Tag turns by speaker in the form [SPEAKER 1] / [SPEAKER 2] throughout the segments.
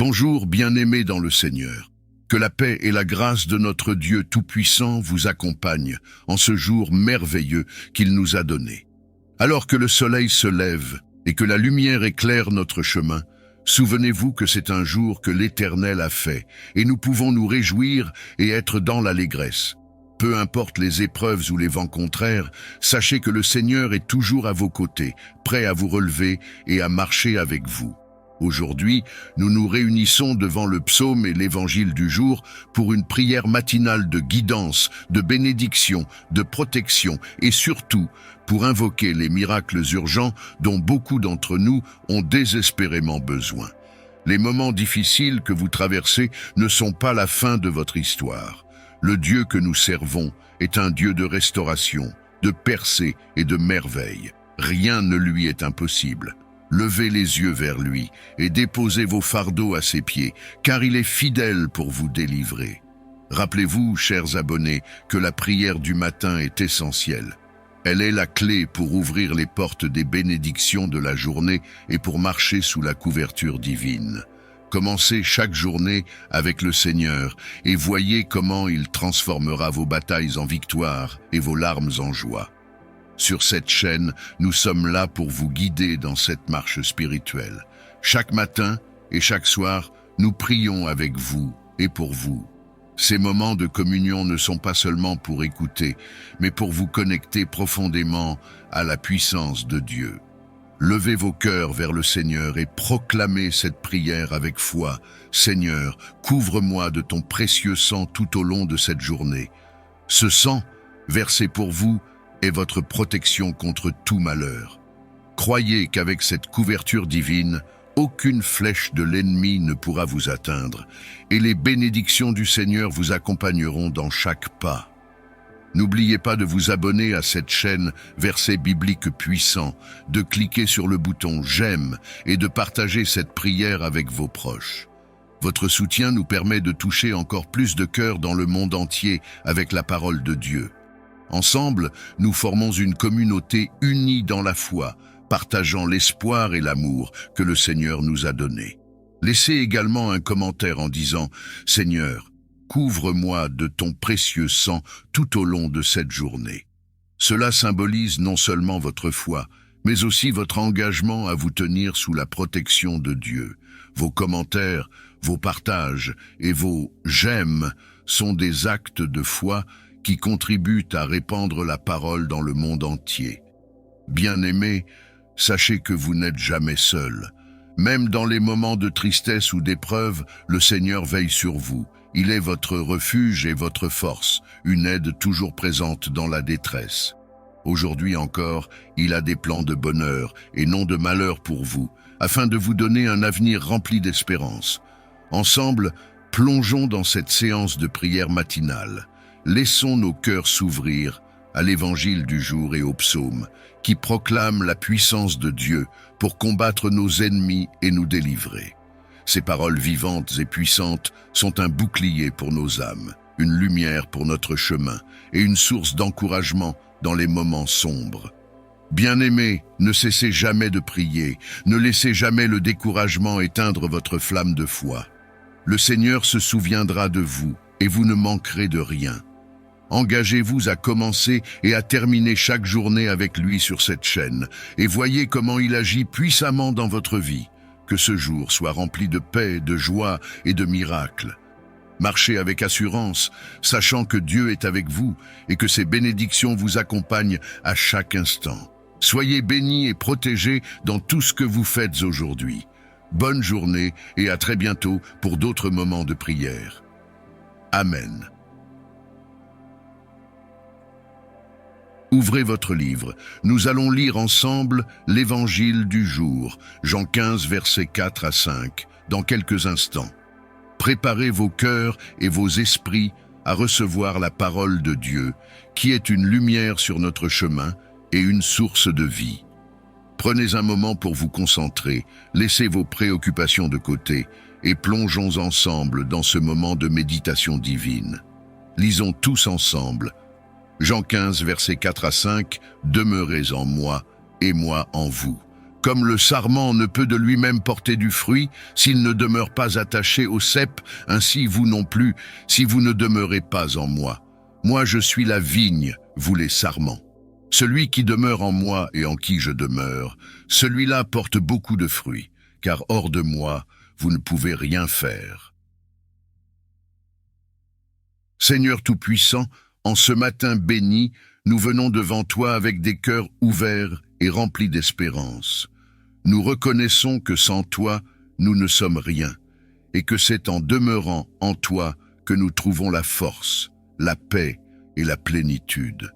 [SPEAKER 1] Bonjour, bien-aimés dans le Seigneur. Que la paix et la grâce de notre Dieu Tout-Puissant vous accompagnent en ce jour merveilleux qu'il nous a donné. Alors que le soleil se lève et que la lumière éclaire notre chemin, souvenez-vous que c'est un jour que l'Éternel a fait et nous pouvons nous réjouir et être dans l'allégresse. Peu importe les épreuves ou les vents contraires, sachez que le Seigneur est toujours à vos côtés, prêt à vous relever et à marcher avec vous. Aujourd'hui, nous nous réunissons devant le psaume et l'évangile du jour pour une prière matinale de guidance, de bénédiction, de protection et surtout pour invoquer les miracles urgents dont beaucoup d'entre nous ont désespérément besoin. Les moments difficiles que vous traversez ne sont pas la fin de votre histoire. Le Dieu que nous servons est un Dieu de restauration, de percée et de merveille. Rien ne lui est impossible. Levez les yeux vers lui et déposez vos fardeaux à ses pieds, car il est fidèle pour vous délivrer. Rappelez-vous, chers abonnés, que la prière du matin est essentielle. Elle est la clé pour ouvrir les portes des bénédictions de la journée et pour marcher sous la couverture divine. Commencez chaque journée avec le Seigneur et voyez comment il transformera vos batailles en victoire et vos larmes en joie. Sur cette chaîne, nous sommes là pour vous guider dans cette marche spirituelle. Chaque matin et chaque soir, nous prions avec vous et pour vous. Ces moments de communion ne sont pas seulement pour écouter, mais pour vous connecter profondément à la puissance de Dieu. Levez vos cœurs vers le Seigneur et proclamez cette prière avec foi. Seigneur, couvre-moi de ton précieux sang tout au long de cette journée. Ce sang, versé pour vous, est votre protection contre tout malheur. Croyez qu'avec cette couverture divine, aucune flèche de l'ennemi ne pourra vous atteindre, et les bénédictions du Seigneur vous accompagneront dans chaque pas. N'oubliez pas de vous abonner à cette chaîne Versets bibliques puissants, de cliquer sur le bouton j'aime et de partager cette prière avec vos proches. Votre soutien nous permet de toucher encore plus de cœurs dans le monde entier avec la parole de Dieu. Ensemble, nous formons une communauté unie dans la foi, partageant l'espoir et l'amour que le Seigneur nous a donnés. Laissez également un commentaire en disant « Seigneur, couvre-moi de ton précieux sang tout au long de cette journée ». Cela symbolise non seulement votre foi, mais aussi votre engagement à vous tenir sous la protection de Dieu. Vos commentaires, vos partages et vos « j'aime » sont des actes de foi qui contribuent à répandre la parole dans le monde entier. Bien-aimés, sachez que vous n'êtes jamais seuls. Même dans les moments de tristesse ou d'épreuve, le Seigneur veille sur vous. Il est votre refuge et votre force, une aide toujours présente dans la détresse. Aujourd'hui encore, il a des plans de bonheur et non de malheur pour vous, afin de vous donner un avenir rempli d'espérance. Ensemble, plongeons dans cette séance de prière matinale. Laissons nos cœurs s'ouvrir à l'évangile du jour et au psaume, qui proclament la puissance de Dieu pour combattre nos ennemis et nous délivrer. Ces paroles vivantes et puissantes sont un bouclier pour nos âmes, une lumière pour notre chemin et une source d'encouragement dans les moments sombres. Bien-aimés, ne cessez jamais de prier, ne laissez jamais le découragement éteindre votre flamme de foi. Le Seigneur se souviendra de vous et vous ne manquerez de rien. Engagez-vous à commencer et à terminer chaque journée avec lui sur cette chaîne et voyez comment il agit puissamment dans votre vie. Que ce jour soit rempli de paix, de joie et de miracles. Marchez avec assurance, sachant que Dieu est avec vous et que ses bénédictions vous accompagnent à chaque instant. Soyez bénis et protégés dans tout ce que vous faites aujourd'hui. Bonne journée et à très bientôt pour d'autres moments de prière. Amen. Ouvrez votre livre. Nous allons lire ensemble l'Évangile du jour, Jean 15, versets 4 à 5, dans quelques instants. Préparez vos cœurs et vos esprits à recevoir la parole de Dieu, qui est une lumière sur notre chemin et une source de vie. Prenez un moment pour vous concentrer, laissez vos préoccupations de côté et plongeons ensemble dans ce moment de méditation divine. Lisons tous ensemble. Jean 15, versets 4 à 5, « Demeurez en moi et moi en vous. Comme le sarment ne peut de lui-même porter du fruit s'il ne demeure pas attaché au cep, ainsi vous non plus, si vous ne demeurez pas en moi. Moi je suis la vigne, vous les sarments. Celui qui demeure en moi et en qui je demeure, celui-là porte beaucoup de fruits, car hors de moi, vous ne pouvez rien faire. Seigneur Tout-Puissant, en ce matin béni, nous venons devant toi avec des cœurs ouverts et remplis d'espérance. Nous reconnaissons que sans toi, nous ne sommes rien, et que c'est en demeurant en toi que nous trouvons la force, la paix et la plénitude.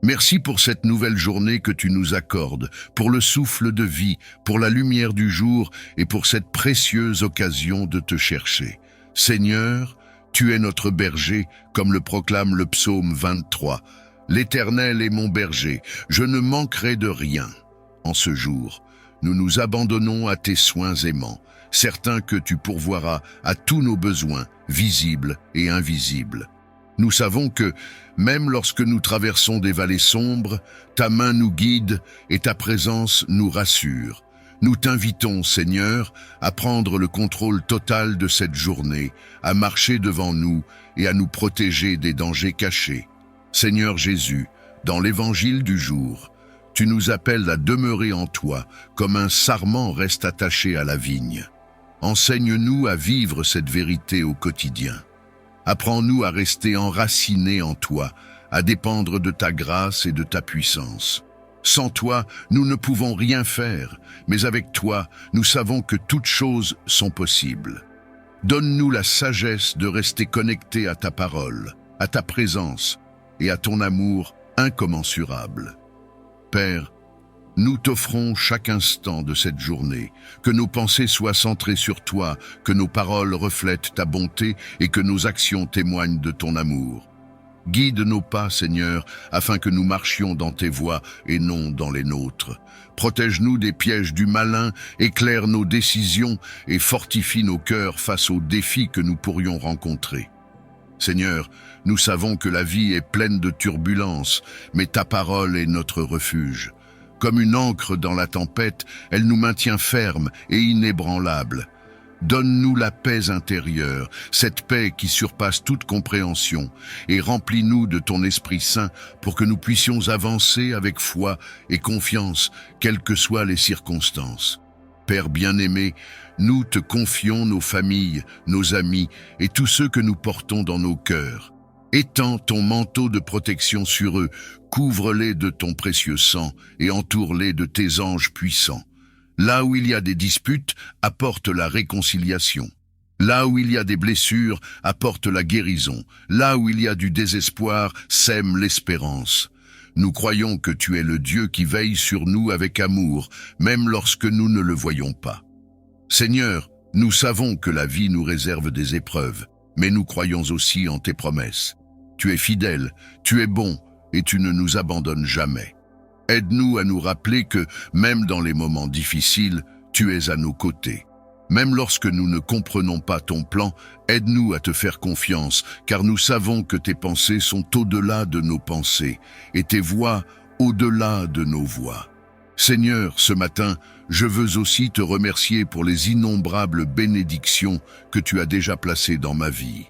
[SPEAKER 1] Merci pour cette nouvelle journée que tu nous accordes, pour le souffle de vie, pour la lumière du jour et pour cette précieuse occasion de te chercher. Seigneur, tu es notre berger, comme le proclame le psaume 23. L'Éternel est mon berger, je ne manquerai de rien. En ce jour, nous nous abandonnons à tes soins aimants, certains que tu pourvoiras à tous nos besoins, visibles et invisibles. Nous savons que, même lorsque nous traversons des vallées sombres, ta main nous guide et ta présence nous rassure. Nous t'invitons, Seigneur, à prendre le contrôle total de cette journée, à marcher devant nous et à nous protéger des dangers cachés. Seigneur Jésus, dans l'évangile du jour, tu nous appelles à demeurer en toi, comme un sarment reste attaché à la vigne. Enseigne-nous à vivre cette vérité au quotidien. Apprends-nous à rester enracinés en toi, à dépendre de ta grâce et de ta puissance. Sans toi, nous ne pouvons rien faire, mais avec toi, nous savons que toutes choses sont possibles. Donne-nous la sagesse de rester connectés à ta parole, à ta présence et à ton amour incommensurable. Père, nous t'offrons chaque instant de cette journée, que nos pensées soient centrées sur toi, que nos paroles reflètent ta bonté et que nos actions témoignent de ton amour. Guide nos pas, Seigneur, afin que nous marchions dans tes voies et non dans les nôtres. Protège-nous des pièges du malin, éclaire nos décisions et fortifie nos cœurs face aux défis que nous pourrions rencontrer. Seigneur, nous savons que la vie est pleine de turbulences, mais ta parole est notre refuge. Comme une ancre dans la tempête, elle nous maintient fermes et inébranlables. Donne-nous la paix intérieure, cette paix qui surpasse toute compréhension, et remplis-nous de ton Esprit Saint pour que nous puissions avancer avec foi et confiance, quelles que soient les circonstances. Père bien-aimé, nous te confions nos familles, nos amis et tous ceux que nous portons dans nos cœurs. Étends ton manteau de protection sur eux, couvre-les de ton précieux sang et entoure-les de tes anges puissants. Là où il y a des disputes, apporte la réconciliation. Là où il y a des blessures, apporte la guérison. Là où il y a du désespoir, sème l'espérance. Nous croyons que tu es le Dieu qui veille sur nous avec amour, même lorsque nous ne le voyons pas. Seigneur, nous savons que la vie nous réserve des épreuves, mais nous croyons aussi en tes promesses. Tu es fidèle, tu es bon, et tu ne nous abandonnes jamais. Aide-nous à nous rappeler que, même dans les moments difficiles, tu es à nos côtés. Même lorsque nous ne comprenons pas ton plan, aide-nous à te faire confiance, car nous savons que tes pensées sont au-delà de nos pensées, et tes voies au-delà de nos voies. Seigneur, ce matin, je veux aussi te remercier pour les innombrables bénédictions que tu as déjà placées dans ma vie.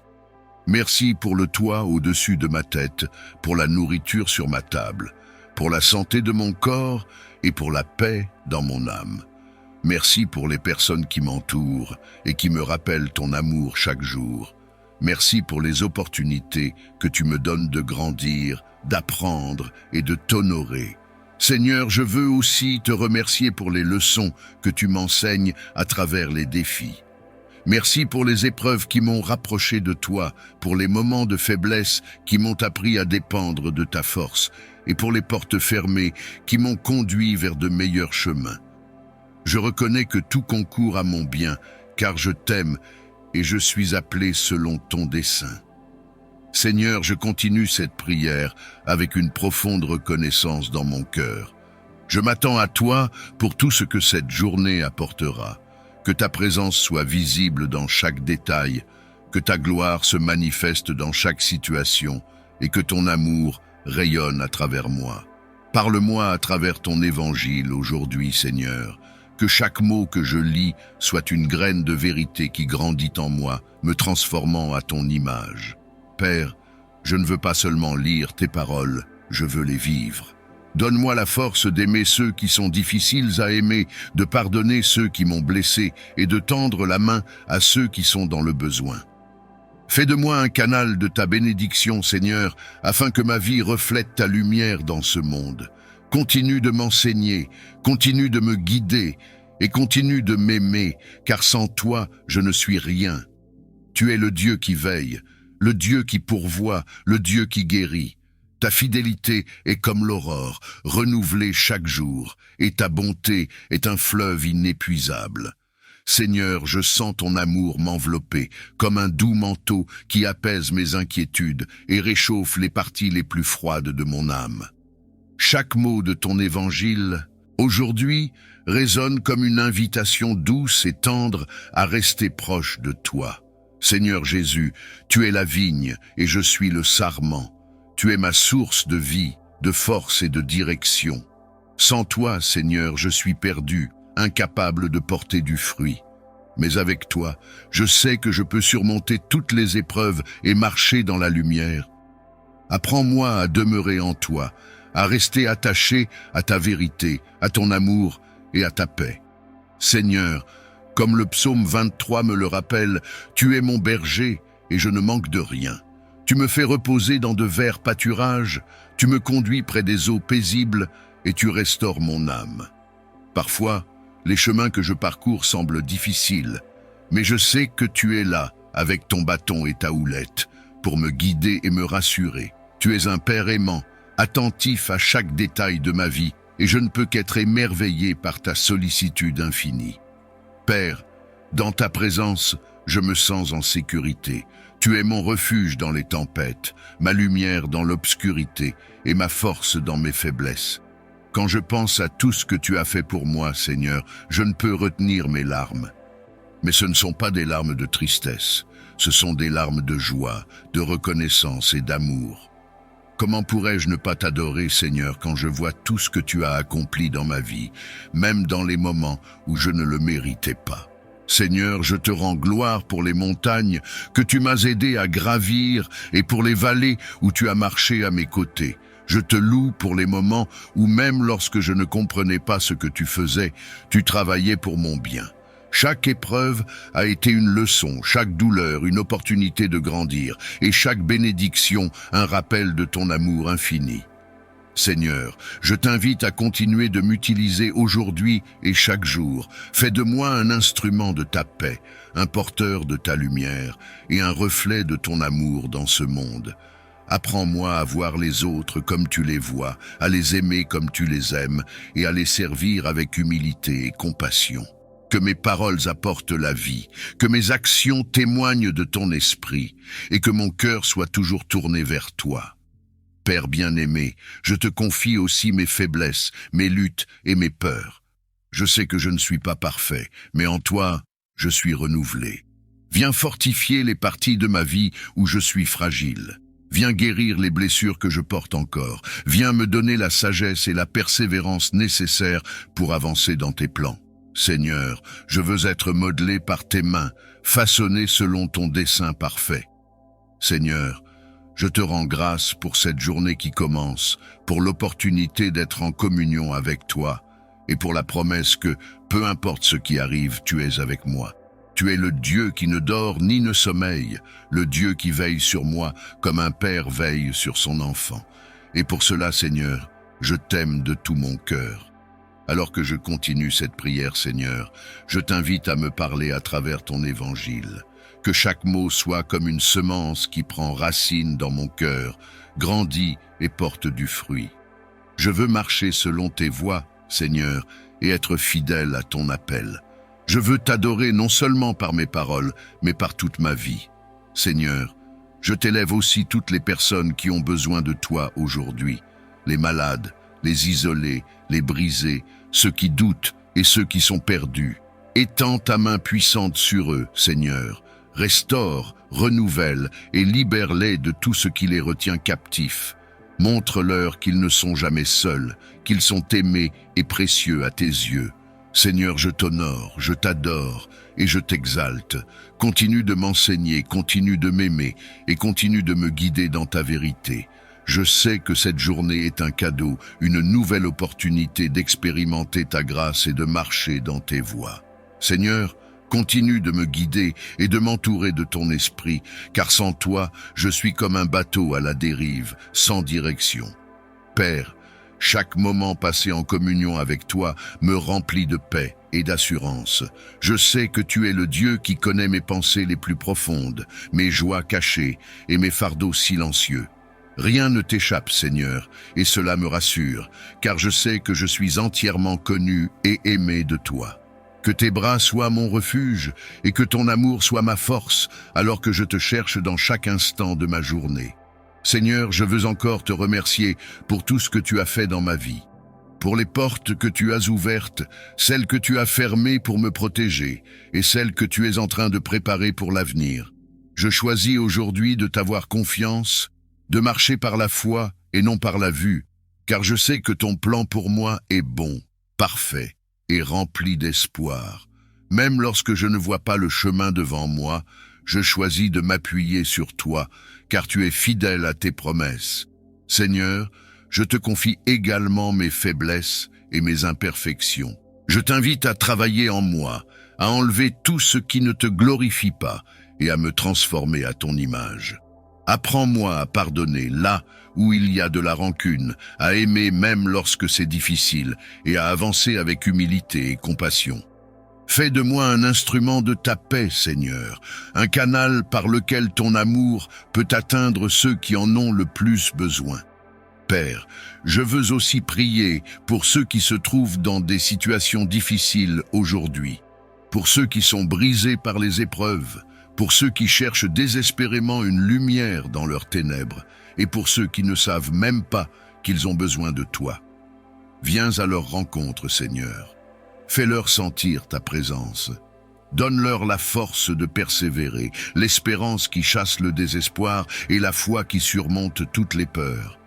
[SPEAKER 1] Merci pour le toit au-dessus de ma tête, pour la nourriture sur ma table, pour la santé de mon corps et pour la paix dans mon âme. Merci pour les personnes qui m'entourent et qui me rappellent ton amour chaque jour. Merci pour les opportunités que tu me donnes de grandir, d'apprendre et de t'honorer. Seigneur, je veux aussi te remercier pour les leçons que tu m'enseignes à travers les défis. Merci pour les épreuves qui m'ont rapproché de toi, pour les moments de faiblesse qui m'ont appris à dépendre de ta force, et pour les portes fermées qui m'ont conduit vers de meilleurs chemins. Je reconnais que tout concourt à mon bien, car je t'aime et je suis appelé selon ton dessein. Seigneur, je continue cette prière avec une profonde reconnaissance dans mon cœur. Je m'attends à toi pour tout ce que cette journée apportera. Que ta présence soit visible dans chaque détail, que ta gloire se manifeste dans chaque situation et que ton amour rayonne à travers moi. Parle-moi à travers ton évangile aujourd'hui, Seigneur. Que chaque mot que je lis soit une graine de vérité qui grandit en moi, me transformant à ton image. Père, je ne veux pas seulement lire tes paroles, je veux les vivre. Donne-moi la force d'aimer ceux qui sont difficiles à aimer, de pardonner ceux qui m'ont blessé et de tendre la main à ceux qui sont dans le besoin. Fais de moi un canal de ta bénédiction, Seigneur, afin que ma vie reflète ta lumière dans ce monde. Continue de m'enseigner, continue de me guider et continue de m'aimer, car sans toi, je ne suis rien. Tu es le Dieu qui veille, le Dieu qui pourvoit, le Dieu qui guérit. Ta fidélité est comme l'aurore, renouvelée chaque jour, et ta bonté est un fleuve inépuisable. Seigneur, je sens ton amour m'envelopper, comme un doux manteau qui apaise mes inquiétudes et réchauffe les parties les plus froides de mon âme. Chaque mot de ton évangile, aujourd'hui, résonne comme une invitation douce et tendre à rester proche de toi. Seigneur Jésus, tu es la vigne et je suis le sarment. Tu es ma source de vie, de force et de direction. Sans toi, Seigneur, je suis perdu, incapable de porter du fruit. Mais avec toi, je sais que je peux surmonter toutes les épreuves et marcher dans la lumière. Apprends-moi à demeurer en toi, à rester attaché à ta vérité, à ton amour et à ta paix. Seigneur, comme le psaume 23 me le rappelle, tu es mon berger et je ne manque de rien. Tu me fais reposer dans de verts pâturages, tu me conduis près des eaux paisibles et tu restaures mon âme. Parfois, les chemins que je parcours semblent difficiles, mais je sais que tu es là, avec ton bâton et ta houlette, pour me guider et me rassurer. Tu es un Père aimant, attentif à chaque détail de ma vie, et je ne peux qu'être émerveillé par ta sollicitude infinie. Père, dans ta présence, je me sens en sécurité. Tu es mon refuge dans les tempêtes, ma lumière dans l'obscurité et ma force dans mes faiblesses. Quand je pense à tout ce que tu as fait pour moi, Seigneur, je ne peux retenir mes larmes. Mais ce ne sont pas des larmes de tristesse, ce sont des larmes de joie, de reconnaissance et d'amour. Comment pourrais-je ne pas t'adorer, Seigneur, quand je vois tout ce que tu as accompli dans ma vie, même dans les moments où je ne le méritais pas? Seigneur, je te rends gloire pour les montagnes que tu m'as aidé à gravir et pour les vallées où tu as marché à mes côtés. Je te loue pour les moments où même lorsque je ne comprenais pas ce que tu faisais, tu travaillais pour mon bien. Chaque épreuve a été une leçon, chaque douleur une opportunité de grandir et chaque bénédiction un rappel de ton amour infini. Seigneur, je t'invite à continuer de m'utiliser aujourd'hui et chaque jour. Fais de moi un instrument de ta paix, un porteur de ta lumière et un reflet de ton amour dans ce monde. Apprends-moi à voir les autres comme tu les vois, à les aimer comme tu les aimes et à les servir avec humilité et compassion. Que mes paroles apportent la vie, que mes actions témoignent de ton esprit et que mon cœur soit toujours tourné vers toi. Père bien-aimé, je te confie aussi mes faiblesses, mes luttes et mes peurs. Je sais que je ne suis pas parfait, mais en toi, je suis renouvelé. Viens fortifier les parties de ma vie où je suis fragile. Viens guérir les blessures que je porte encore. Viens me donner la sagesse et la persévérance nécessaires pour avancer dans tes plans. Seigneur, je veux être modelé par tes mains, façonné selon ton dessein parfait. Seigneur, je te rends grâce pour cette journée qui commence, pour l'opportunité d'être en communion avec toi et pour la promesse que, peu importe ce qui arrive, tu es avec moi. Tu es le Dieu qui ne dort ni ne sommeille, le Dieu qui veille sur moi comme un père veille sur son enfant. Et pour cela, Seigneur, je t'aime de tout mon cœur. Alors que je continue cette prière, Seigneur, je t'invite à me parler à travers ton évangile. Que chaque mot soit comme une semence qui prend racine dans mon cœur, grandit et porte du fruit. Je veux marcher selon tes voies, Seigneur, et être fidèle à ton appel. Je veux t'adorer non seulement par mes paroles, mais par toute ma vie. Seigneur, je t'élève aussi toutes les personnes qui ont besoin de toi aujourd'hui, les malades, les isolés, les brisés, ceux qui doutent et ceux qui sont perdus. Étends ta main puissante sur eux, Seigneur. Restaure, renouvelle et libère-les de tout ce qui les retient captifs. Montre-leur qu'ils ne sont jamais seuls, qu'ils sont aimés et précieux à tes yeux. Seigneur, je t'honore, je t'adore et je t'exalte. Continue de m'enseigner, continue de m'aimer et continue de me guider dans ta vérité. Je sais que cette journée est un cadeau, une nouvelle opportunité d'expérimenter ta grâce et de marcher dans tes voies. Seigneur, continue de me guider et de m'entourer de ton esprit, car sans toi, je suis comme un bateau à la dérive, sans direction. Père, chaque moment passé en communion avec toi me remplit de paix et d'assurance. Je sais que tu es le Dieu qui connaît mes pensées les plus profondes, mes joies cachées et mes fardeaux silencieux. Rien ne t'échappe, Seigneur, et cela me rassure, car je sais que je suis entièrement connu et aimé de toi. Que tes bras soient mon refuge et que ton amour soit ma force, alors que je te cherche dans chaque instant de ma journée. Seigneur, je veux encore te remercier pour tout ce que tu as fait dans ma vie, pour les portes que tu as ouvertes, celles que tu as fermées pour me protéger et celles que tu es en train de préparer pour l'avenir. Je choisis aujourd'hui de t'avoir confiance, de marcher par la foi et non par la vue, car je sais que ton plan pour moi est bon, parfait et rempli d'espoir. Même lorsque je ne vois pas le chemin devant moi, je choisis de m'appuyer sur toi, car tu es fidèle à tes promesses. Seigneur, je te confie également mes faiblesses et mes imperfections. Je t'invite à travailler en moi, à enlever tout ce qui ne te glorifie pas et à me transformer à ton image. Apprends-moi à pardonner là où il y a de la rancune, à aimer même lorsque c'est difficile et à avancer avec humilité et compassion. Fais de moi un instrument de ta paix, Seigneur, un canal par lequel ton amour peut atteindre ceux qui en ont le plus besoin. Père, je veux aussi prier pour ceux qui se trouvent dans des situations difficiles aujourd'hui, pour ceux qui sont brisés par les épreuves, pour ceux qui cherchent désespérément une lumière dans leurs ténèbres, et pour ceux qui ne savent même pas qu'ils ont besoin de toi. Viens à leur rencontre, Seigneur. Fais-leur sentir ta présence. Donne-leur la force de persévérer, l'espérance qui chasse le désespoir et la foi qui surmonte toutes les peurs.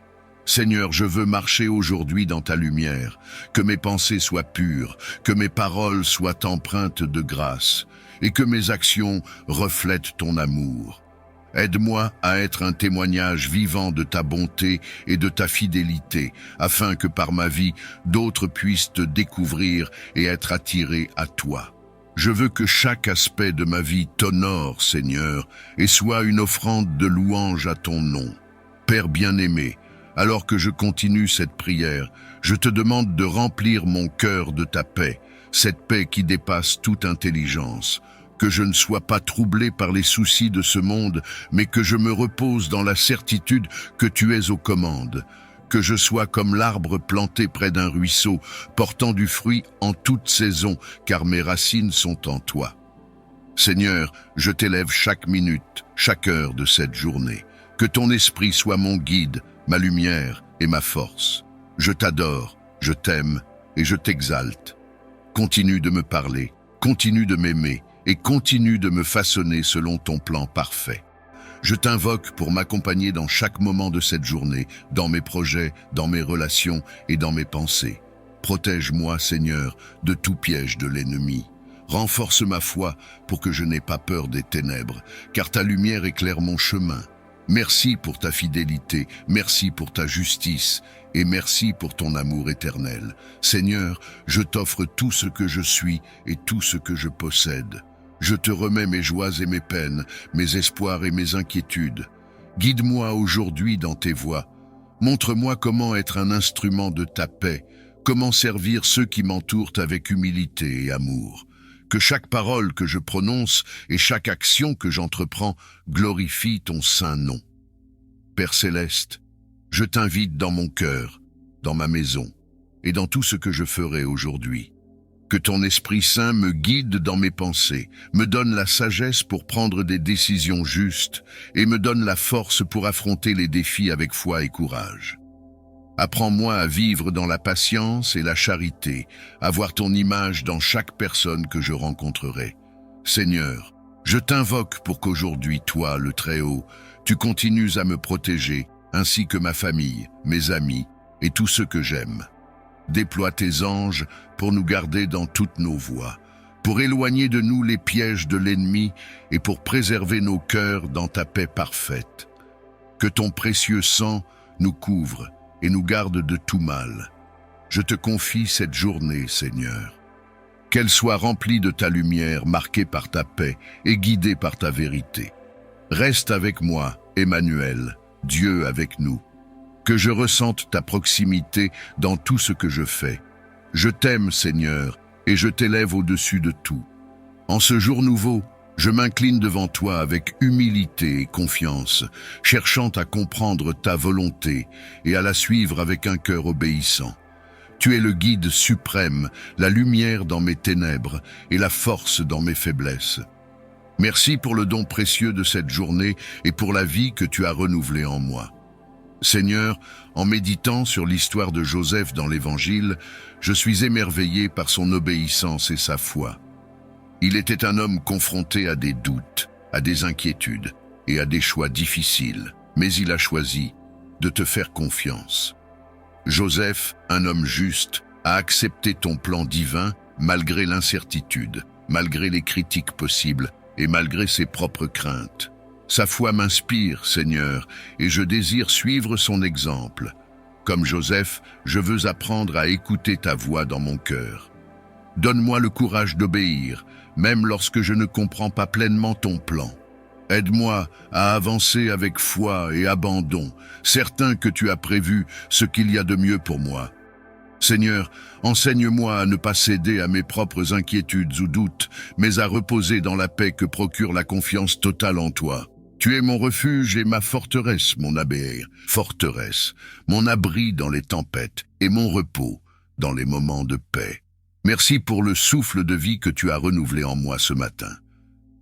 [SPEAKER 1] Seigneur, je veux marcher aujourd'hui dans ta lumière, que mes pensées soient pures, que mes paroles soient empreintes de grâce, et que mes actions reflètent ton amour. Aide-moi à être un témoignage vivant de ta bonté et de ta fidélité, afin que par ma vie, d'autres puissent te découvrir et être attirés à toi. Je veux que chaque aspect de ma vie t'honore, Seigneur, et soit une offrande de louange à ton nom. Père bien-aimé, alors que je continue cette prière, je te demande de remplir mon cœur de ta paix, cette paix qui dépasse toute intelligence. Que je ne sois pas troublé par les soucis de ce monde, mais que je me repose dans la certitude que tu es aux commandes. Que je sois comme l'arbre planté près d'un ruisseau, portant du fruit en toute saison, car mes racines sont en toi. Seigneur, je t'élève chaque minute, chaque heure de cette journée. Que ton esprit soit mon guide, ma lumière et ma force. Je t'adore, je t'aime et je t'exalte. Continue de me parler, continue de m'aimer, et continue de me façonner selon ton plan parfait. Je t'invoque pour m'accompagner dans chaque moment de cette journée, dans mes projets, dans mes relations et dans mes pensées. Protège-moi, Seigneur, de tout piège de l'ennemi. Renforce ma foi pour que je n'aie pas peur des ténèbres, car ta lumière éclaire mon chemin. Merci pour ta fidélité, merci pour ta justice et merci pour ton amour éternel. Seigneur, je t'offre tout ce que je suis et tout ce que je possède. Je te remets mes joies et mes peines, mes espoirs et mes inquiétudes. Guide-moi aujourd'hui dans tes voies. Montre-moi comment être un instrument de ta paix, comment servir ceux qui m'entourent avec humilité et amour. Que chaque parole que je prononce et chaque action que j'entreprends glorifie ton saint nom. Père céleste, je t'invite dans mon cœur, dans ma maison et dans tout ce que je ferai aujourd'hui. Que ton Esprit Saint me guide dans mes pensées, me donne la sagesse pour prendre des décisions justes et me donne la force pour affronter les défis avec foi et courage. Apprends-moi à vivre dans la patience et la charité, à voir ton image dans chaque personne que je rencontrerai. Seigneur, je t'invoque pour qu'aujourd'hui, toi, le Très-Haut, tu continues à me protéger, ainsi que ma famille, mes amis et tous ceux que j'aime. Déploie tes anges pour nous garder dans toutes nos voies, pour éloigner de nous les pièges de l'ennemi et pour préserver nos cœurs dans ta paix parfaite. Que ton précieux sang nous couvre et nous garde de tout mal. Je te confie cette journée, Seigneur. Qu'elle soit remplie de ta lumière, marquée par ta paix et guidée par ta vérité. Reste avec moi, Emmanuel, Dieu avec nous. Que je ressente ta proximité dans tout ce que je fais. Je t'aime, Seigneur, et je t'élève au-dessus de tout. En ce jour nouveau, je m'incline devant toi avec humilité et confiance, cherchant à comprendre ta volonté et à la suivre avec un cœur obéissant. Tu es le guide suprême, la lumière dans mes ténèbres et la force dans mes faiblesses. Merci pour le don précieux de cette journée et pour la vie que tu as renouvelée en moi. Seigneur, en méditant sur l'histoire de Joseph dans l'Évangile, je suis émerveillé par son obéissance et sa foi. Il était un homme confronté à des doutes, à des inquiétudes et à des choix difficiles, mais il a choisi de te faire confiance. Joseph, un homme juste, a accepté ton plan divin malgré l'incertitude, malgré les critiques possibles et malgré ses propres craintes. Sa foi m'inspire, Seigneur, et je désire suivre son exemple. Comme Joseph, je veux apprendre à écouter ta voix dans mon cœur. Donne-moi le courage d'obéir, même lorsque je ne comprends pas pleinement ton plan. Aide-moi à avancer avec foi et abandon, certain que tu as prévu ce qu'il y a de mieux pour moi. Seigneur, enseigne-moi à ne pas céder à mes propres inquiétudes ou doutes, mais à reposer dans la paix que procure la confiance totale en toi. Tu es mon refuge et ma forteresse, mon abri, forteresse, mon abri dans les tempêtes et mon repos dans les moments de paix. Merci pour le souffle de vie que tu as renouvelé en moi ce matin.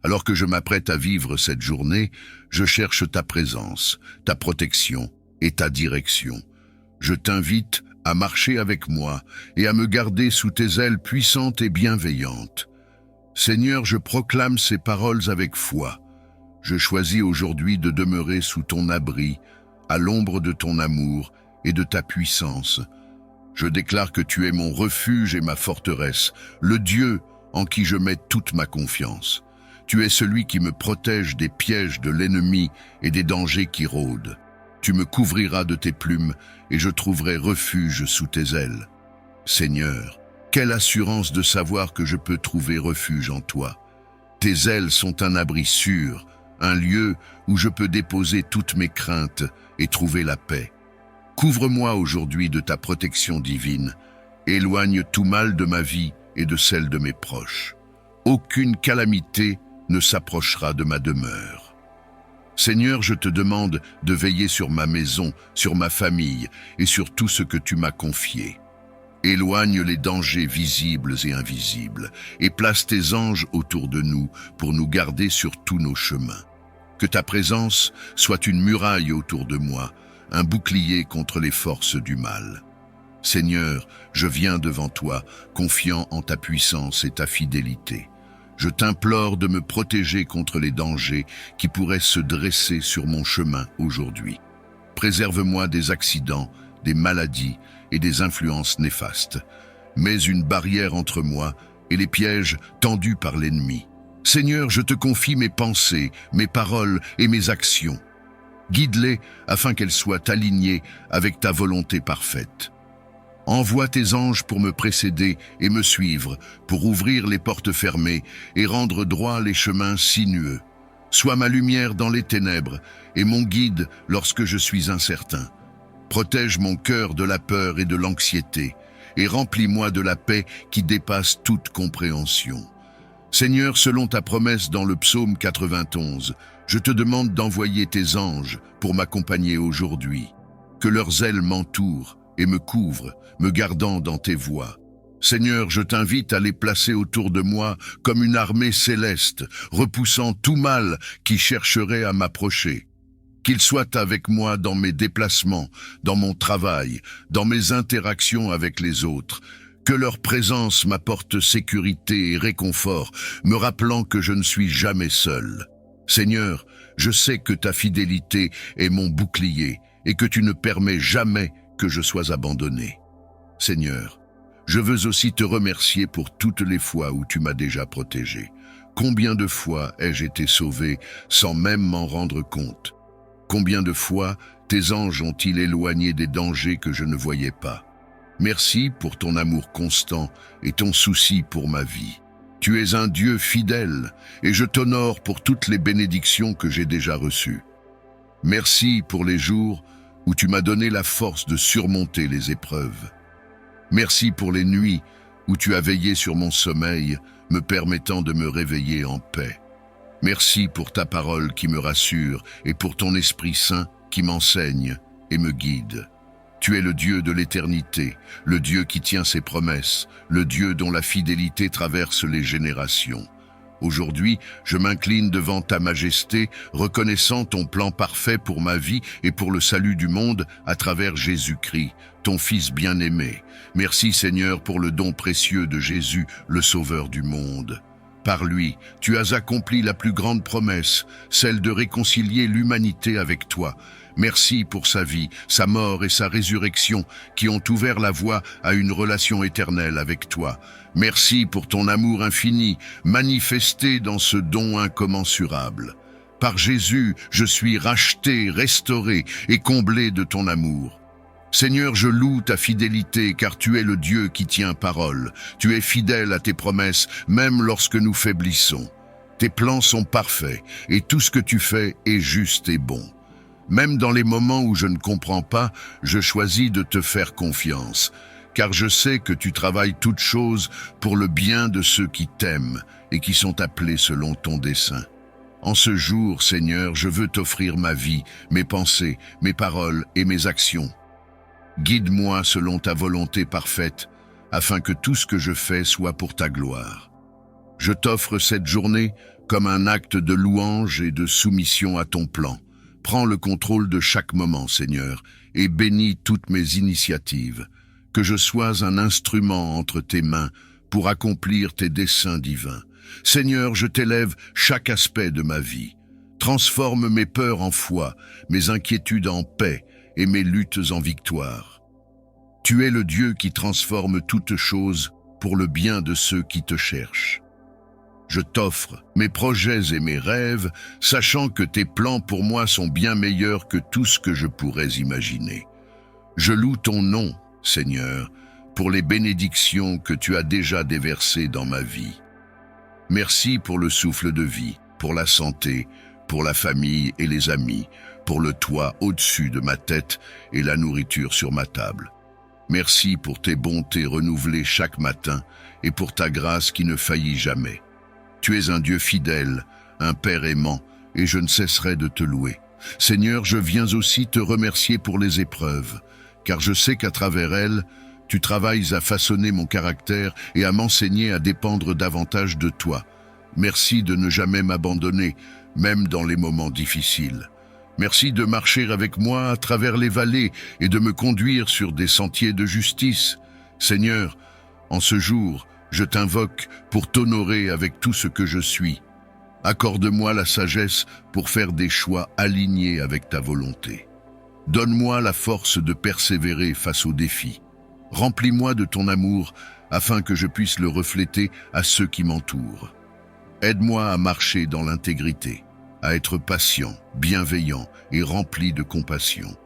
[SPEAKER 1] Alors que je m'apprête à vivre cette journée, je cherche ta présence, ta protection et ta direction. Je t'invite à marcher avec moi et à me garder sous tes ailes puissantes et bienveillantes. Seigneur, je proclame ces paroles avec foi. Je choisis aujourd'hui de demeurer sous ton abri, à l'ombre de ton amour et de ta puissance. Je déclare que tu es mon refuge et ma forteresse, le Dieu en qui je mets toute ma confiance. Tu es celui qui me protège des pièges de l'ennemi et des dangers qui rôdent. Tu me couvriras de tes plumes et je trouverai refuge sous tes ailes. Seigneur, quelle assurance de savoir que je peux trouver refuge en toi. Tes ailes sont un abri sûr, un lieu où je peux déposer toutes mes craintes et trouver la paix. Couvre-moi aujourd'hui de ta protection divine. Éloigne tout mal de ma vie et de celle de mes proches. Aucune calamité ne s'approchera de ma demeure. Seigneur, je te demande de veiller sur ma maison, sur ma famille et sur tout ce que tu m'as confié. Éloigne les dangers visibles et invisibles et place tes anges autour de nous pour nous garder sur tous nos chemins. Que ta présence soit une muraille autour de moi, un bouclier contre les forces du mal. Seigneur, je viens devant toi, confiant en ta puissance et ta fidélité. Je t'implore de me protéger contre les dangers qui pourraient se dresser sur mon chemin aujourd'hui. Préserve-moi des accidents, des maladies et des influences néfastes. Mets une barrière entre moi et les pièges tendus par l'ennemi. Seigneur, je te confie mes pensées, mes paroles et mes actions. Guide-les afin qu'elles soient alignées avec ta volonté parfaite. Envoie tes anges pour me précéder et me suivre, pour ouvrir les portes fermées et rendre droit les chemins sinueux. Sois ma lumière dans les ténèbres et mon guide lorsque je suis incertain. Protège mon cœur de la peur et de l'anxiété et remplis-moi de la paix qui dépasse toute compréhension. Seigneur, selon ta promesse dans le psaume 91, je te demande d'envoyer tes anges pour m'accompagner aujourd'hui. Que leurs ailes m'entourent et me couvrent, me gardant dans tes voies. Seigneur, je t'invite à les placer autour de moi comme une armée céleste, repoussant tout mal qui chercherait à m'approcher. Qu'ils soient avec moi dans mes déplacements, dans mon travail, dans mes interactions avec les autres. Que leur présence m'apporte sécurité et réconfort, me rappelant que je ne suis jamais seul. Seigneur, je sais que ta fidélité est mon bouclier et que tu ne permets jamais que je sois abandonné. Seigneur, Je veux aussi te remercier pour toutes les fois où tu m'as déjà protégé. Combien de fois ai-je été sauvé sans même m'en rendre compte? Combien de fois tes anges ont-ils éloigné des dangers que je ne voyais pas? Merci pour ton amour constant et ton souci pour ma vie. Tu es un Dieu fidèle et je t'honore pour toutes les bénédictions que j'ai déjà reçues. Merci pour les jours où tu m'as donné la force de surmonter les épreuves. Merci pour les nuits où tu as veillé sur mon sommeil, me permettant de me réveiller en paix. Merci pour ta parole qui me rassure et pour ton Esprit Saint qui m'enseigne et me guide. Tu es le Dieu de l'éternité, le Dieu qui tient ses promesses, le Dieu dont la fidélité traverse les générations. Aujourd'hui, je m'incline devant ta majesté, reconnaissant ton plan parfait pour ma vie et pour le salut du monde à travers Jésus-Christ, ton Fils bien-aimé. Merci Seigneur pour le don précieux de Jésus, le Sauveur du monde. Par lui, tu as accompli la plus grande promesse, celle de réconcilier l'humanité avec toi. Merci pour sa vie, sa mort et sa résurrection qui ont ouvert la voie à une relation éternelle avec toi. Merci pour ton amour infini, manifesté dans ce don incommensurable. Par Jésus, je suis racheté, restauré et comblé de ton amour. Seigneur, je loue ta fidélité car tu es le Dieu qui tient parole. Tu es fidèle à tes promesses, même lorsque nous faiblissons. Tes plans sont parfaits et tout ce que tu fais est juste et bon. Même dans les moments où je ne comprends pas, je choisis de te faire confiance, car je sais que tu travailles toutes choses pour le bien de ceux qui t'aiment et qui sont appelés selon ton dessein. En ce jour, Seigneur, je veux t'offrir ma vie, mes pensées, mes paroles et mes actions. Guide-moi selon ta volonté parfaite, afin que tout ce que je fais soit pour ta gloire. Je t'offre cette journée comme un acte de louange et de soumission à ton plan. Prends le contrôle de chaque moment, Seigneur, et bénis toutes mes initiatives. Que je sois un instrument entre tes mains pour accomplir tes desseins divins. Seigneur, je t'élève chaque aspect de ma vie. Transforme mes peurs en foi, mes inquiétudes en paix et mes luttes en victoire. Tu es le Dieu qui transforme toutes choses pour le bien de ceux qui te cherchent. Je t'offre mes projets et mes rêves, sachant que tes plans pour moi sont bien meilleurs que tout ce que je pourrais imaginer. Je loue ton nom, Seigneur, pour les bénédictions que tu as déjà déversées dans ma vie. Merci pour le souffle de vie, pour la santé, pour la famille et les amis, pour le toit au-dessus de ma tête et la nourriture sur ma table. Merci pour tes bontés renouvelées chaque matin et pour ta grâce qui ne faillit jamais. Tu es un Dieu fidèle, un Père aimant, et je ne cesserai de te louer. Seigneur, je viens aussi te remercier pour les épreuves, car je sais qu'à travers elles, tu travailles à façonner mon caractère et à m'enseigner à dépendre davantage de toi. Merci de ne jamais m'abandonner, même dans les moments difficiles. Merci de marcher avec moi à travers les vallées et de me conduire sur des sentiers de justice. Seigneur, en ce jour, je t'invoque pour t'honorer avec tout ce que je suis. Accorde-moi la sagesse pour faire des choix alignés avec ta volonté. Donne-moi la force de persévérer face aux défis. Remplis-moi de ton amour afin que je puisse le refléter à ceux qui m'entourent. Aide-moi à marcher dans l'intégrité, à être patient, bienveillant et rempli de compassion.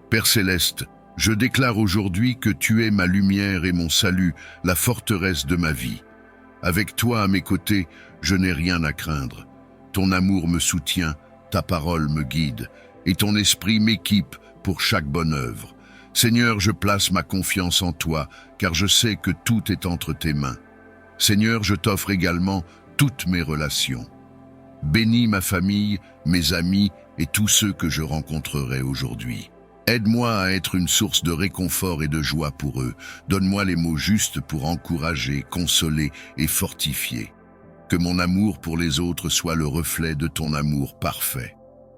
[SPEAKER 1] Père céleste, je déclare aujourd'hui que tu es ma lumière et mon salut, la forteresse de ma vie. Avec toi à mes côtés, je n'ai rien à craindre. Ton amour me soutient, ta parole me guide, et ton esprit m'équipe pour chaque bonne œuvre. Seigneur, je place ma confiance en toi, car je sais que tout est entre tes mains. Seigneur, je t'offre également toutes mes relations. Bénis ma famille, mes amis et tous ceux que je rencontrerai aujourd'hui. Aide-moi à être une source de réconfort et de joie pour eux. Donne-moi les mots justes pour encourager, consoler et fortifier. Que mon amour pour les autres soit le reflet de ton amour parfait.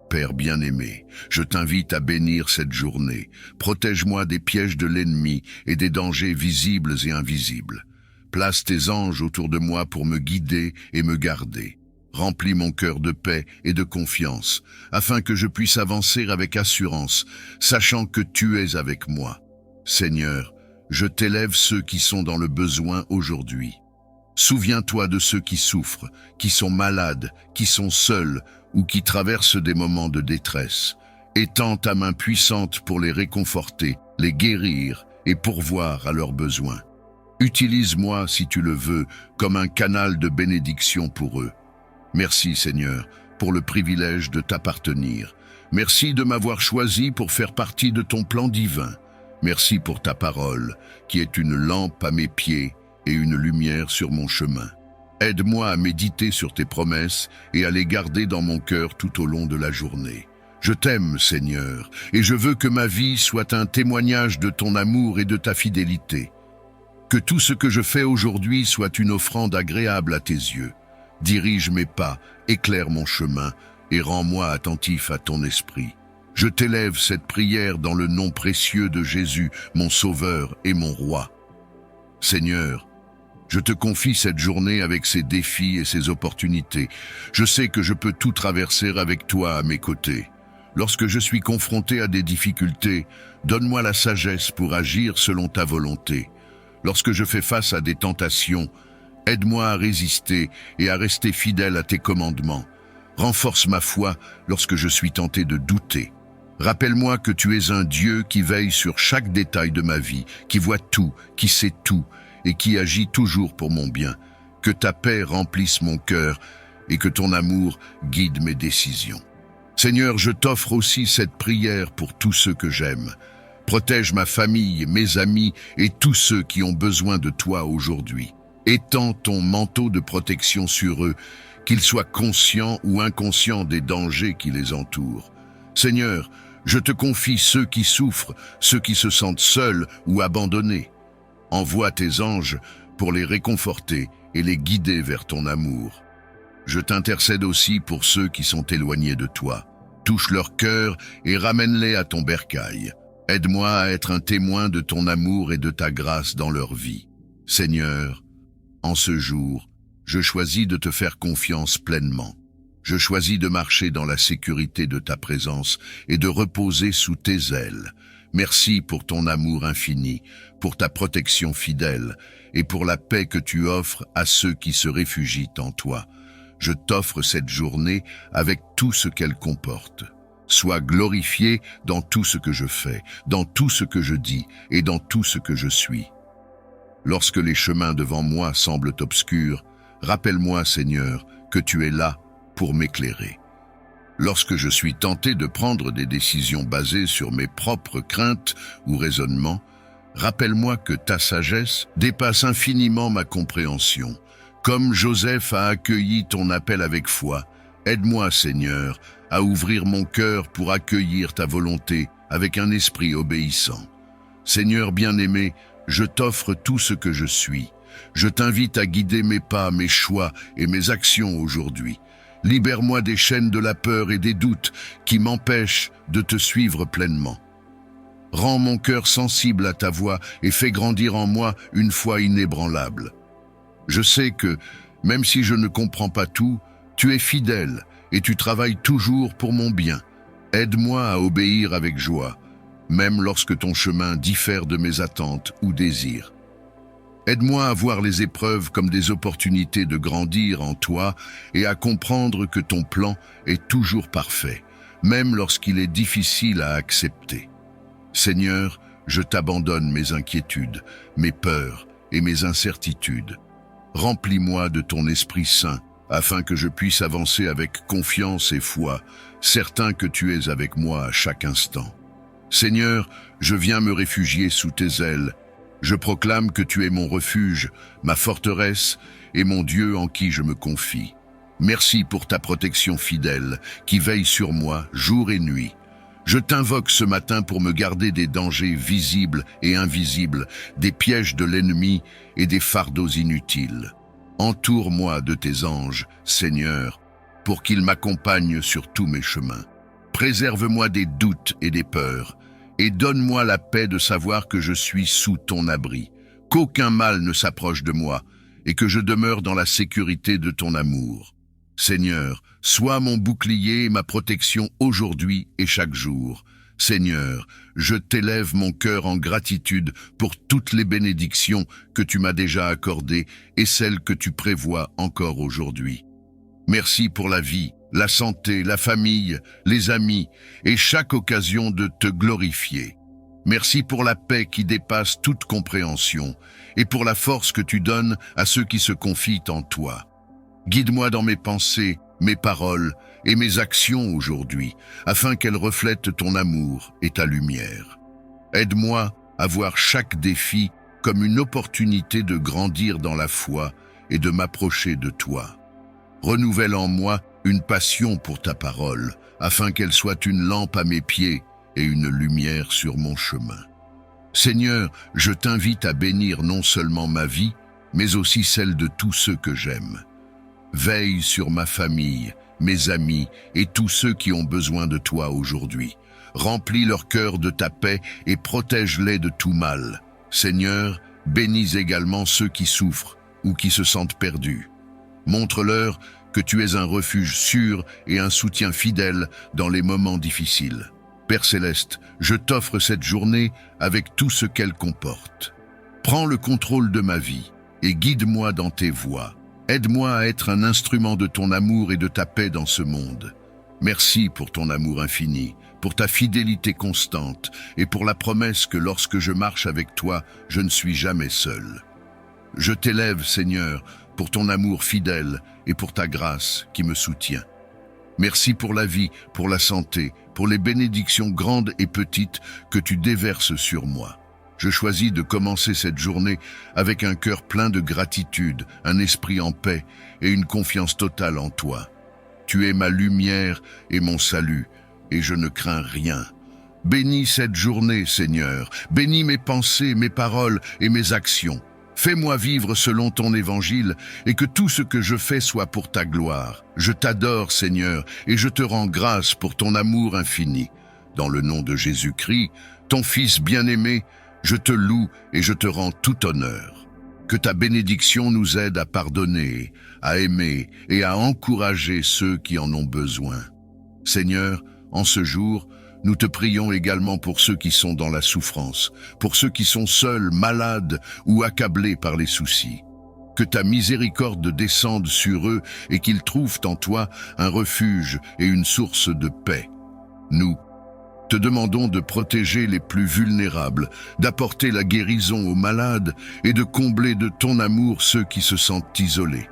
[SPEAKER 1] Père bien-aimé, je t'invite à bénir cette journée. Protège-moi des pièges de l'ennemi et des dangers visibles et invisibles. Place tes anges autour de moi pour me guider et me garder. Remplis mon cœur de paix et de confiance, afin que je puisse avancer avec assurance, sachant que tu es avec moi. Seigneur, Je t'élève ceux qui sont dans le besoin aujourd'hui. Souviens-toi de ceux qui souffrent, qui sont malades, qui sont seuls ou qui traversent des moments de détresse. Étends ta main puissante pour les réconforter, les guérir et pourvoir à leurs besoins. Utilise-moi, si tu le veux, comme un canal de bénédiction pour eux. Merci, Seigneur, pour le privilège de t'appartenir. Merci de m'avoir choisi pour faire partie de ton plan divin. Merci pour ta parole, qui est une lampe à mes pieds et une lumière sur mon chemin. Aide-moi à méditer sur tes promesses et à les garder dans mon cœur tout au long de la journée. Je t'aime, Seigneur, et je veux que ma vie soit un témoignage de ton amour et de ta fidélité. Que tout ce que je fais aujourd'hui soit une offrande agréable à tes yeux. Dirige mes pas, éclaire mon chemin et rends-moi attentif à ton esprit. Je t'élève cette prière dans le nom précieux de Jésus, mon Sauveur et mon Roi. Seigneur, je te confie cette journée avec ses défis et ses opportunités. Je sais que je peux tout traverser avec toi à mes côtés. Lorsque je suis confronté à des difficultés, donne-moi la sagesse pour agir selon ta volonté. Lorsque je fais face à des tentations, aide-moi à résister et à rester fidèle à tes commandements. Renforce ma foi lorsque je suis tenté de douter. Rappelle-moi que tu es un Dieu qui veille sur chaque détail de ma vie, qui voit tout, qui sait tout et qui agit toujours pour mon bien. Que ta paix remplisse mon cœur et que ton amour guide mes décisions. Seigneur, je t'offre aussi cette prière pour tous ceux que j'aime. Protège ma famille, mes amis et tous ceux qui ont besoin de toi aujourd'hui. Étends ton manteau de protection sur eux, qu'ils soient conscients ou inconscients des dangers qui les entourent. Seigneur, je te confie ceux qui souffrent, ceux qui se sentent seuls ou abandonnés. Envoie tes anges pour les réconforter et les guider vers ton amour. Je t'intercède aussi pour ceux qui sont éloignés de toi. Touche leur cœur et ramène-les à ton bercail. Aide-moi à être un témoin de ton amour et de ta grâce dans leur vie. Seigneur, en ce jour, je choisis de te faire confiance pleinement. Je choisis de marcher dans la sécurité de ta présence et de reposer sous tes ailes. Merci pour ton amour infini, pour ta protection fidèle et pour la paix que tu offres à ceux qui se réfugient en toi. Je t'offre cette journée avec tout ce qu'elle comporte. Sois glorifié dans tout ce que je fais, dans tout ce que je dis et dans tout ce que je suis. Lorsque les chemins devant moi semblent obscurs, rappelle-moi, Seigneur, que tu es là pour m'éclairer. Lorsque je suis tenté de prendre des décisions basées sur mes propres craintes ou raisonnements, rappelle-moi que ta sagesse dépasse infiniment ma compréhension. Comme Joseph a accueilli ton appel avec foi, aide-moi, Seigneur, à ouvrir mon cœur pour accueillir ta volonté avec un esprit obéissant. Seigneur bien-aimé, je t'offre tout ce que je suis. Je t'invite à guider mes pas, mes choix et mes actions aujourd'hui. Libère-moi des chaînes de la peur et des doutes qui m'empêchent de te suivre pleinement. Rends mon cœur sensible à ta voix et fais grandir en moi une foi inébranlable. Je sais que, même si je ne comprends pas tout, tu es fidèle et tu travailles toujours pour mon bien. Aide-moi à obéir avec joie, même lorsque ton chemin diffère de mes attentes ou désirs. Aide-moi à voir les épreuves comme des opportunités de grandir en toi et à comprendre que ton plan est toujours parfait, même lorsqu'il est difficile à accepter. Seigneur, je t'abandonne mes inquiétudes, mes peurs et mes incertitudes. Remplis-moi de ton Esprit Saint, afin que je puisse avancer avec confiance et foi, certain que tu es avec moi à chaque instant. Seigneur, je viens me réfugier sous tes ailes. Je proclame que tu es mon refuge, ma forteresse et mon Dieu en qui je me confie. Merci pour ta protection fidèle, qui veille sur moi jour et nuit. Je t'invoque ce matin pour me garder des dangers visibles et invisibles, des pièges de l'ennemi et des fardeaux inutiles. Entoure-moi de tes anges, Seigneur, pour qu'ils m'accompagnent sur tous mes chemins. Préserve-moi des doutes et des peurs, et donne-moi la paix de savoir que je suis sous ton abri, qu'aucun mal ne s'approche de moi, et que je demeure dans la sécurité de ton amour. Seigneur, sois mon bouclier et ma protection aujourd'hui et chaque jour. Seigneur, je t'élève mon cœur en gratitude pour toutes les bénédictions que tu m'as déjà accordées et celles que tu prévois encore aujourd'hui. Merci pour la vie, la santé, la famille, les amis et chaque occasion de te glorifier. Merci pour la paix qui dépasse toute compréhension et pour la force que tu donnes à ceux qui se confient en toi. Guide-moi dans mes pensées, mes paroles et mes actions aujourd'hui, afin qu'elles reflètent ton amour et ta lumière. Aide-moi à voir chaque défi comme une opportunité de grandir dans la foi et de m'approcher de toi. Renouvelle en moi une passion pour ta parole, afin qu'elle soit une lampe à mes pieds et une lumière sur mon chemin. Seigneur, je t'invite à bénir non seulement ma vie, mais aussi celle de tous ceux que j'aime. Veille sur ma famille, mes amis et tous ceux qui ont besoin de toi aujourd'hui. Remplis leur cœur de ta paix et protège-les de tout mal. Seigneur, bénis également ceux qui souffrent ou qui se sentent perdus. Montre-leur que tu es un refuge sûr et un soutien fidèle dans les moments difficiles. Père Céleste, je t'offre cette journée avec tout ce qu'elle comporte. Prends le contrôle de ma vie et guide-moi dans tes voies. Aide-moi à être un instrument de ton amour et de ta paix dans ce monde. Merci pour ton amour infini, pour ta fidélité constante et pour la promesse que lorsque je marche avec toi, je ne suis jamais seul. Je t'élève, Seigneur, pour ton amour fidèle et pour ta grâce qui me soutient. Merci pour la vie, pour la santé, pour les bénédictions grandes et petites que tu déverses sur moi. Je choisis de commencer cette journée avec un cœur plein de gratitude, un esprit en paix et une confiance totale en toi. Tu es ma lumière et mon salut, et je ne crains rien. Bénis cette journée, Seigneur. Bénis mes pensées, mes paroles et mes actions. Fais-moi vivre selon ton évangile et que tout ce que je fais soit pour ta gloire. Je t'adore, Seigneur, et je te rends grâce pour ton amour infini. Dans le nom de Jésus-Christ, ton Fils bien-aimé, je te loue et je te rends tout honneur. Que ta bénédiction nous aide à pardonner, à aimer et à encourager ceux qui en ont besoin. Seigneur, en ce jour, nous te prions également pour ceux qui sont dans la souffrance, pour ceux qui sont seuls, malades ou accablés par les soucis. Que ta miséricorde descende sur eux et qu'ils trouvent en toi un refuge et une source de paix. Nous te demandons de protéger les plus vulnérables, d'apporter la guérison aux malades et de combler de ton amour ceux qui se sentent isolés.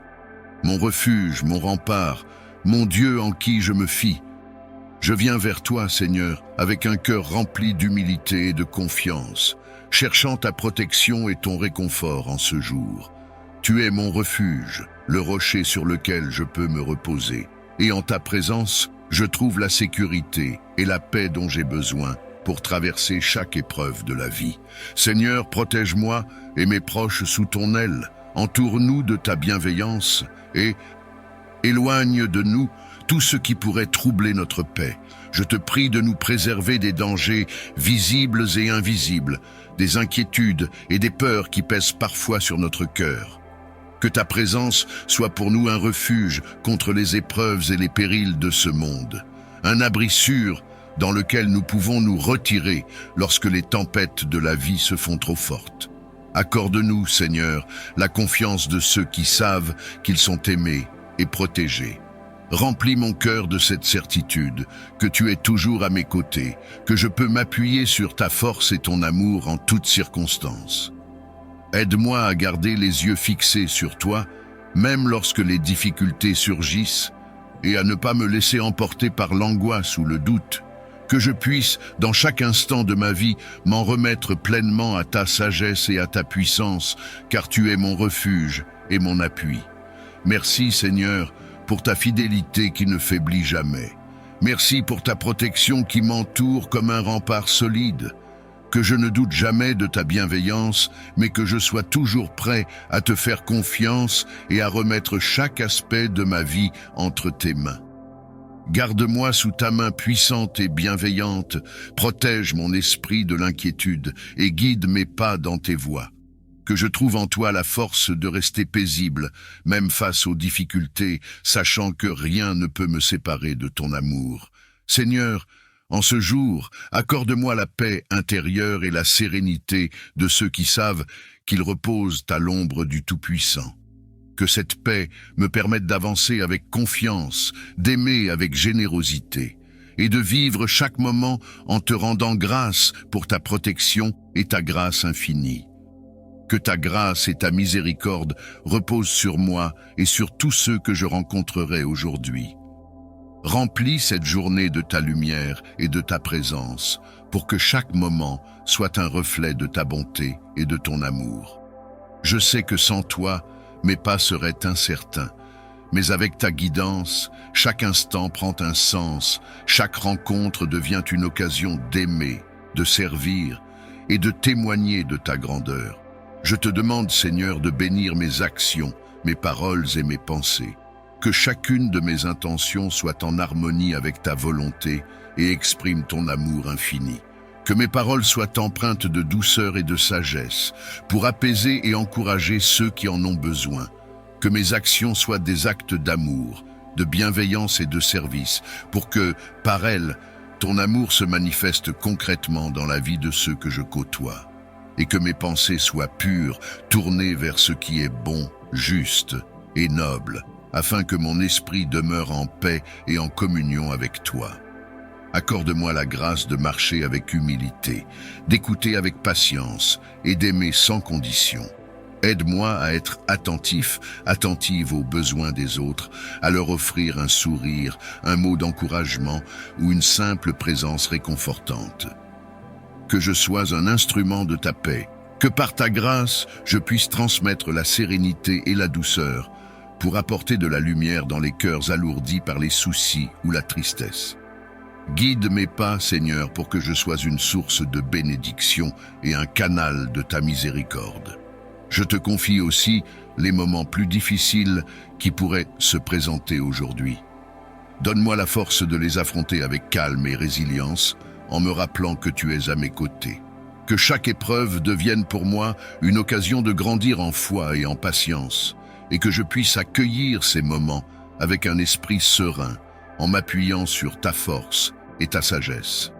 [SPEAKER 1] Mon refuge, mon rempart, mon Dieu en qui je me fie, je viens vers toi, Seigneur, avec un cœur rempli d'humilité et de confiance, cherchant ta protection et ton réconfort en ce jour. Tu es mon refuge, le rocher sur lequel je peux me reposer, et en ta présence, je trouve la sécurité et la paix dont j'ai besoin pour traverser chaque épreuve de la vie. Seigneur, protège-moi et mes proches sous ton aile, entoure-nous de ta bienveillance et éloigne de nous tout ce qui pourrait troubler notre paix. Je te prie de nous préserver des dangers visibles et invisibles, des inquiétudes et des peurs qui pèsent parfois sur notre cœur. Que ta présence soit pour nous un refuge contre les épreuves et les périls de ce monde, un abri sûr dans lequel nous pouvons nous retirer lorsque les tempêtes de la vie se font trop fortes. Accorde-nous, Seigneur, la confiance de ceux qui savent qu'ils sont aimés et protégés. Remplis mon cœur de cette certitude, que tu es toujours à mes côtés, que je peux m'appuyer sur ta force et ton amour en toutes circonstances. Aide-moi à garder les yeux fixés sur toi, même lorsque les difficultés surgissent, et à ne pas me laisser emporter par l'angoisse ou le doute, que je puisse, dans chaque instant de ma vie, m'en remettre pleinement à ta sagesse et à ta puissance, car tu es mon refuge et mon appui. Merci, Seigneur, pour ta fidélité qui ne faiblit jamais. Merci pour ta protection qui m'entoure comme un rempart solide. Que je ne doute jamais de ta bienveillance, mais que je sois toujours prêt à te faire confiance et à remettre chaque aspect de ma vie entre tes mains. Garde-moi sous ta main puissante et bienveillante, protège mon esprit de l'inquiétude et guide mes pas dans tes voies. Que je trouve en toi la force de rester paisible, même face aux difficultés, sachant que rien ne peut me séparer de ton amour. Seigneur, En ce jour, accorde-moi la paix intérieure et la sérénité de ceux qui savent qu'ils reposent à l'ombre du Tout-Puissant. Que cette paix me permette d'avancer avec confiance, d'aimer avec générosité, et de vivre chaque moment en te rendant grâce pour ta protection et ta grâce infinie. Que ta grâce et ta miséricorde reposent sur moi et sur tous ceux que je rencontrerai aujourd'hui. Remplis cette journée de ta lumière et de ta présence, pour que chaque moment soit un reflet de ta bonté et de ton amour. Je sais que sans toi, mes pas seraient incertains, mais avec ta guidance, chaque instant prend un sens, chaque rencontre devient une occasion d'aimer, de servir et de témoigner de ta grandeur. Je te demande, Seigneur, de bénir mes actions, mes paroles et mes pensées. Que chacune de mes intentions soit en harmonie avec ta volonté et exprime ton amour infini. Que mes paroles soient empreintes de douceur et de sagesse, pour apaiser et encourager ceux qui en ont besoin. Que mes actions soient des actes d'amour, de bienveillance et de service, pour que, par elles, ton amour se manifeste concrètement dans la vie de ceux que je côtoie. Et que mes pensées soient pures, tournées vers ce qui est bon, juste et noble, afin que mon esprit demeure en paix et en communion avec toi. Accorde-moi la grâce de marcher avec humilité, d'écouter avec patience et d'aimer sans condition. Aide-moi à être attentive aux besoins des autres, à leur offrir un sourire, un mot d'encouragement ou une simple présence réconfortante. Que je sois un instrument de ta paix, que par ta grâce, je puisse transmettre la sérénité et la douceur, pour apporter de la lumière dans les cœurs alourdis par les soucis ou la tristesse. Guide mes pas, Seigneur, pour que je sois une source de bénédiction et un canal de ta miséricorde. Je te confie aussi les moments plus difficiles qui pourraient se présenter aujourd'hui. Donne-moi la force de les affronter avec calme et résilience, en me rappelant que tu es à mes côtés. Que chaque épreuve devienne pour moi une occasion de grandir en foi et en patience, et que je puisse accueillir ces moments avec un esprit serein, en m'appuyant sur ta force et ta sagesse.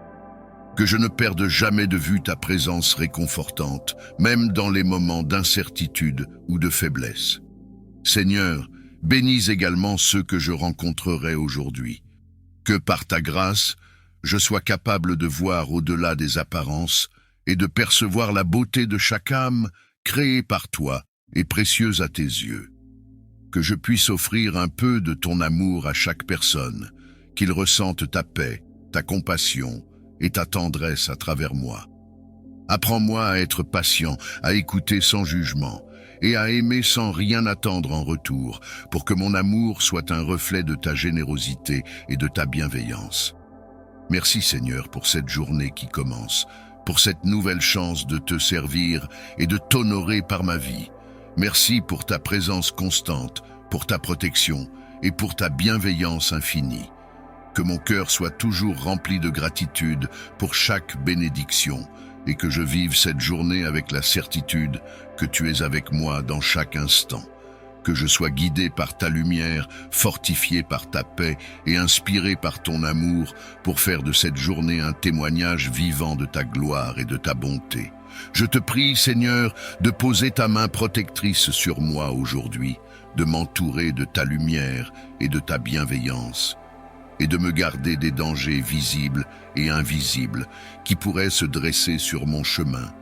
[SPEAKER 1] Que je ne perde jamais de vue ta présence réconfortante, même dans les moments d'incertitude ou de faiblesse. Seigneur, bénis également ceux que je rencontrerai aujourd'hui. Que par ta grâce, je sois capable de voir au-delà des apparences et de percevoir la beauté de chaque âme créée par toi et précieuse à tes yeux. Que je puisse offrir un peu de ton amour à chaque personne, qu'il ressente ta paix, ta compassion et ta tendresse à travers moi. Apprends-moi à être patient, à écouter sans jugement et à aimer sans rien attendre en retour, pour que mon amour soit un reflet de ta générosité et de ta bienveillance. Merci Seigneur pour cette journée qui commence, pour cette nouvelle chance de te servir et de t'honorer par ma vie. Merci pour ta présence constante, pour ta protection et pour ta bienveillance infinie. Que mon cœur soit toujours rempli de gratitude pour chaque bénédiction et que je vive cette journée avec la certitude que tu es avec moi dans chaque instant. Que je sois guidé par ta lumière, fortifié par ta paix et inspiré par ton amour pour faire de cette journée un témoignage vivant de ta gloire et de ta bonté. Je te prie, Seigneur, de poser ta main protectrice sur moi aujourd'hui, de m'entourer de ta lumière et de ta bienveillance, et de me garder des dangers visibles et invisibles qui pourraient se dresser sur mon chemin.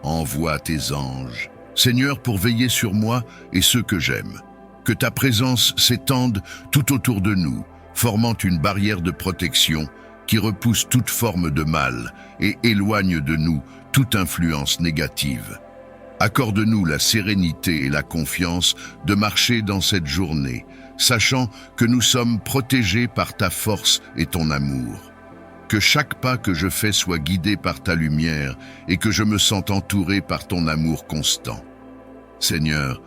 [SPEAKER 1] Envoie tes anges, Seigneur, pour veiller sur moi et ceux que j'aime. Que ta présence s'étende tout autour de nous, formant une barrière de protection qui repousse toute forme de mal et éloigne de nous toute influence négative. Accorde-nous la sérénité et la confiance de marcher dans cette journée, sachant que nous sommes protégés par ta force et ton amour. Que chaque pas que je fais soit guidé par ta lumière et que je me sente entouré par ton amour constant. Seigneur,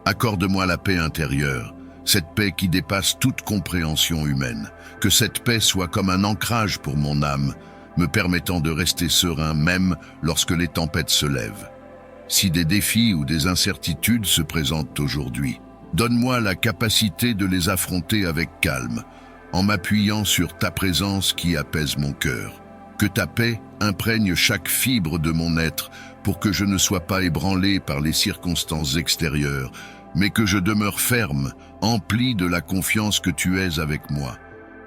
[SPEAKER 1] accorde-moi la paix intérieure, cette paix qui dépasse toute compréhension humaine. Que cette paix soit comme un ancrage pour mon âme, me permettant de rester serein même lorsque les tempêtes se lèvent. Si des défis ou des incertitudes se présentent aujourd'hui, donne-moi la capacité de les affronter avec calme, en m'appuyant sur ta présence qui apaise mon cœur. Que ta paix imprègne chaque fibre de mon être pour que je ne sois pas ébranlé par les circonstances extérieures, mais que je demeure ferme, empli de la confiance que tu es avec moi.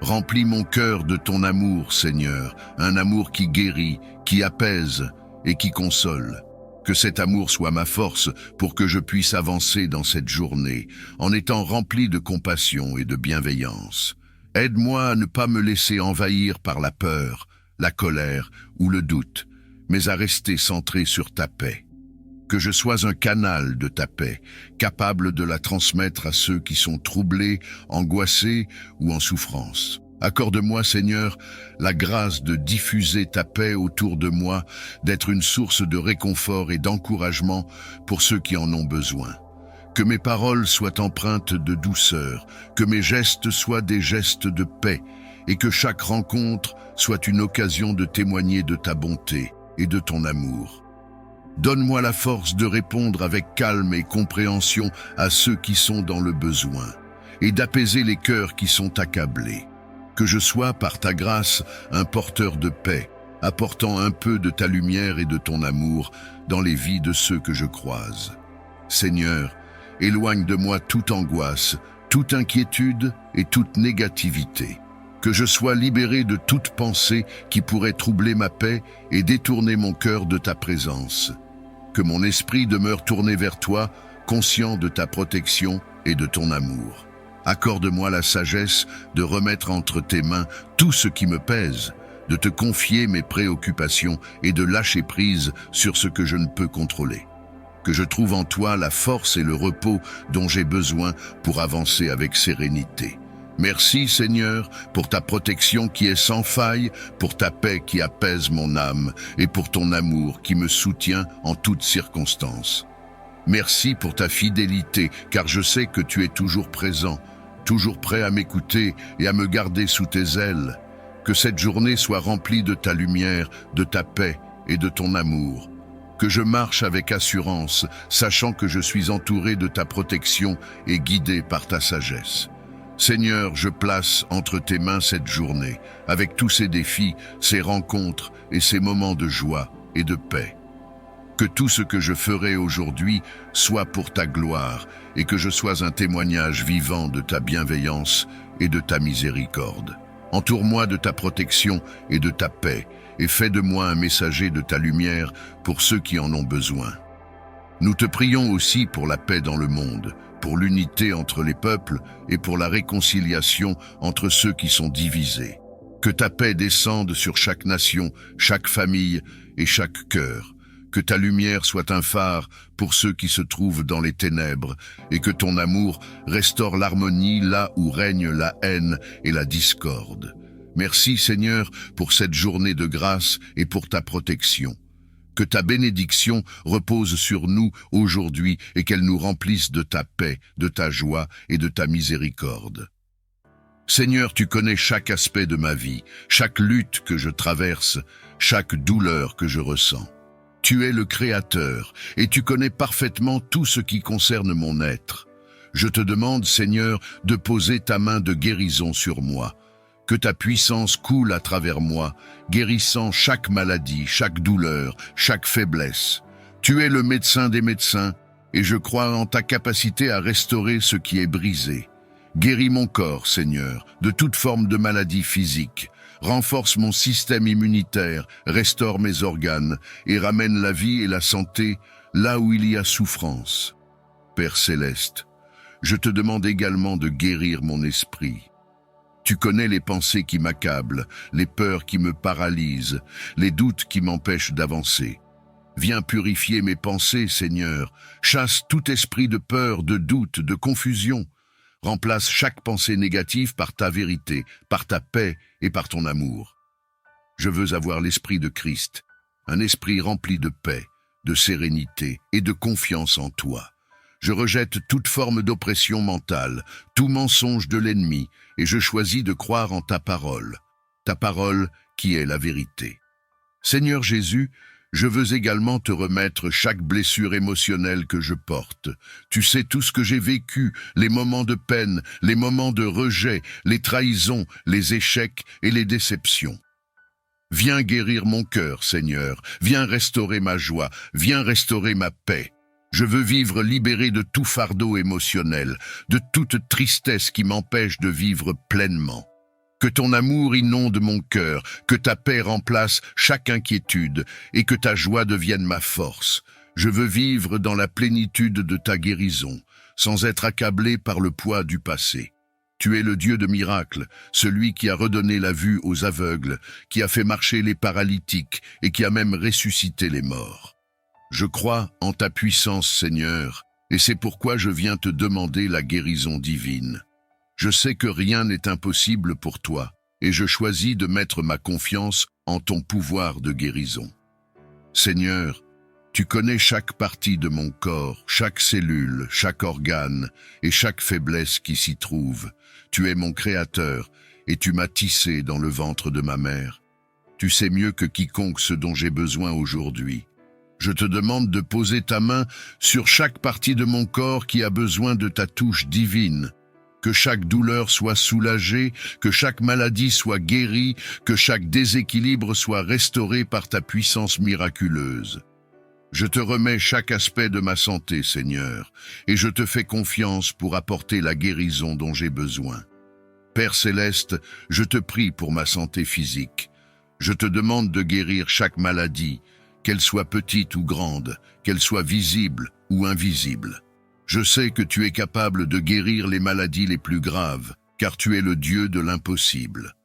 [SPEAKER 1] Remplis mon cœur de ton amour, Seigneur, un amour qui guérit, qui apaise et qui console. Que cet amour soit ma force pour que je puisse avancer dans cette journée, en étant rempli de compassion et de bienveillance. Aide-moi à ne pas me laisser envahir par la peur, la colère ou le doute, mais à rester centré sur ta paix. Que je sois un canal de ta paix, capable de la transmettre à ceux qui sont troublés, angoissés ou en souffrance. Accorde-moi, Seigneur, la grâce de diffuser ta paix autour de moi, d'être une source de réconfort et d'encouragement pour ceux qui en ont besoin. Que mes paroles soient empreintes de douceur, que mes gestes soient des gestes de paix, et que chaque rencontre soit une occasion de témoigner de ta bonté et de ton amour. Donne-moi la force de répondre avec calme et compréhension à ceux qui sont dans le besoin, et d'apaiser les cœurs qui sont accablés. Que je sois, par ta grâce, un porteur de paix, apportant un peu de ta lumière et de ton amour dans les vies de ceux que je croise. Seigneur, éloigne de moi toute angoisse, toute inquiétude et toute négativité. Que je sois libéré de toute pensée qui pourrait troubler ma paix et détourner mon cœur de ta présence. Que mon esprit demeure tourné vers toi, conscient de ta protection et de ton amour. Accorde-moi la sagesse de remettre entre tes mains tout ce qui me pèse, de te confier mes préoccupations et de lâcher prise sur ce que je ne peux contrôler. Que je trouve en toi la force et le repos dont j'ai besoin pour avancer avec sérénité. Merci Seigneur pour ta protection qui est sans faille, pour ta paix qui apaise mon âme et pour ton amour qui me soutient en toutes circonstances. Merci pour ta fidélité car je sais que tu es toujours présent, toujours prêt à m'écouter et à me garder sous tes ailes. Que cette journée soit remplie de ta lumière, de ta paix et de ton amour. Que je marche avec assurance, sachant que je suis entouré de ta protection et guidé par ta sagesse. Seigneur, je place entre tes mains cette journée, avec tous ces défis, ces rencontres et ces moments de joie et de paix. Que tout ce que je ferai aujourd'hui soit pour ta gloire et que je sois un témoignage vivant de ta bienveillance et de ta miséricorde. Entoure-moi de ta protection et de ta paix et fais de moi un messager de ta lumière pour ceux qui en ont besoin. Nous te prions aussi pour la paix dans le monde, pour l'unité entre les peuples et pour la réconciliation entre ceux qui sont divisés. Que ta paix descende sur chaque nation, chaque famille et chaque cœur. Que ta lumière soit un phare pour ceux qui se trouvent dans les ténèbres et que ton amour restaure l'harmonie là où règne la haine et la discorde. Merci Seigneur pour cette journée de grâce et pour ta protection. Que ta bénédiction repose sur nous aujourd'hui et qu'elle nous remplisse de ta paix, de ta joie et de ta miséricorde. Seigneur, tu connais chaque aspect de ma vie, chaque lutte que je traverse, chaque douleur que je ressens. Tu es le Créateur et tu connais parfaitement tout ce qui concerne mon être. Je te demande, Seigneur, de poser ta main de guérison sur moi. Que ta puissance coule à travers moi, guérissant chaque maladie, chaque douleur, chaque faiblesse. Tu es le médecin des médecins et je crois en ta capacité à restaurer ce qui est brisé. Guéris mon corps, Seigneur, de toute forme de maladie physique. Renforce mon système immunitaire, restaure mes organes et ramène la vie et la santé là où il y a souffrance. Père céleste, je te demande également de guérir mon esprit. Tu connais les pensées qui m'accablent, les peurs qui me paralysent, les doutes qui m'empêchent d'avancer. Viens purifier mes pensées, Seigneur. Chasse tout esprit de peur, de doute, de confusion. Remplace chaque pensée négative par ta vérité, par ta paix et par ton amour. Je veux avoir l'esprit de Christ, un esprit rempli de paix, de sérénité et de confiance en toi. Je rejette toute forme d'oppression mentale, tout mensonge de l'ennemi, et je choisis de croire en ta parole qui est la vérité. Seigneur Jésus, Je veux également te remettre chaque blessure émotionnelle que je porte. Tu sais tout ce que j'ai vécu, les moments de peine, les moments de rejet, les trahisons, les échecs et les déceptions. Viens guérir mon cœur, Seigneur. Viens restaurer ma joie. Viens restaurer ma paix. Je veux vivre libéré de tout fardeau émotionnel, de toute tristesse qui m'empêche de vivre pleinement. Que ton amour inonde mon cœur, que ta paix remplace chaque inquiétude et que ta joie devienne ma force. Je veux vivre dans la plénitude de ta guérison, sans être accablé par le poids du passé. Tu es le Dieu de miracles, celui qui a redonné la vue aux aveugles, qui a fait marcher les paralytiques et qui a même ressuscité les morts. Je crois en ta puissance, Seigneur, et c'est pourquoi je viens te demander la guérison divine. Je sais que rien n'est impossible pour toi, et je choisis de mettre ma confiance en ton pouvoir de guérison. Seigneur, tu connais chaque partie de mon corps, chaque cellule, chaque organe et chaque faiblesse qui s'y trouve. Tu es mon Créateur, et tu m'as tissé dans le ventre de ma mère. Tu sais mieux que quiconque ce dont j'ai besoin aujourd'hui. Je te demande de poser ta main sur chaque partie de mon corps qui a besoin de ta touche divine. Que chaque douleur soit soulagée, que chaque maladie soit guérie, que chaque déséquilibre soit restauré par ta puissance miraculeuse. Je te remets chaque aspect de ma santé, Seigneur, et je te fais confiance pour apporter la guérison dont j'ai besoin. Père céleste, je te prie pour ma santé physique. Je te demande de guérir chaque maladie, qu'elle soit petite ou grande, qu'elle soit visible ou invisible. Je sais que tu es capable de guérir les maladies les plus graves, car tu es le Dieu de l'impossible.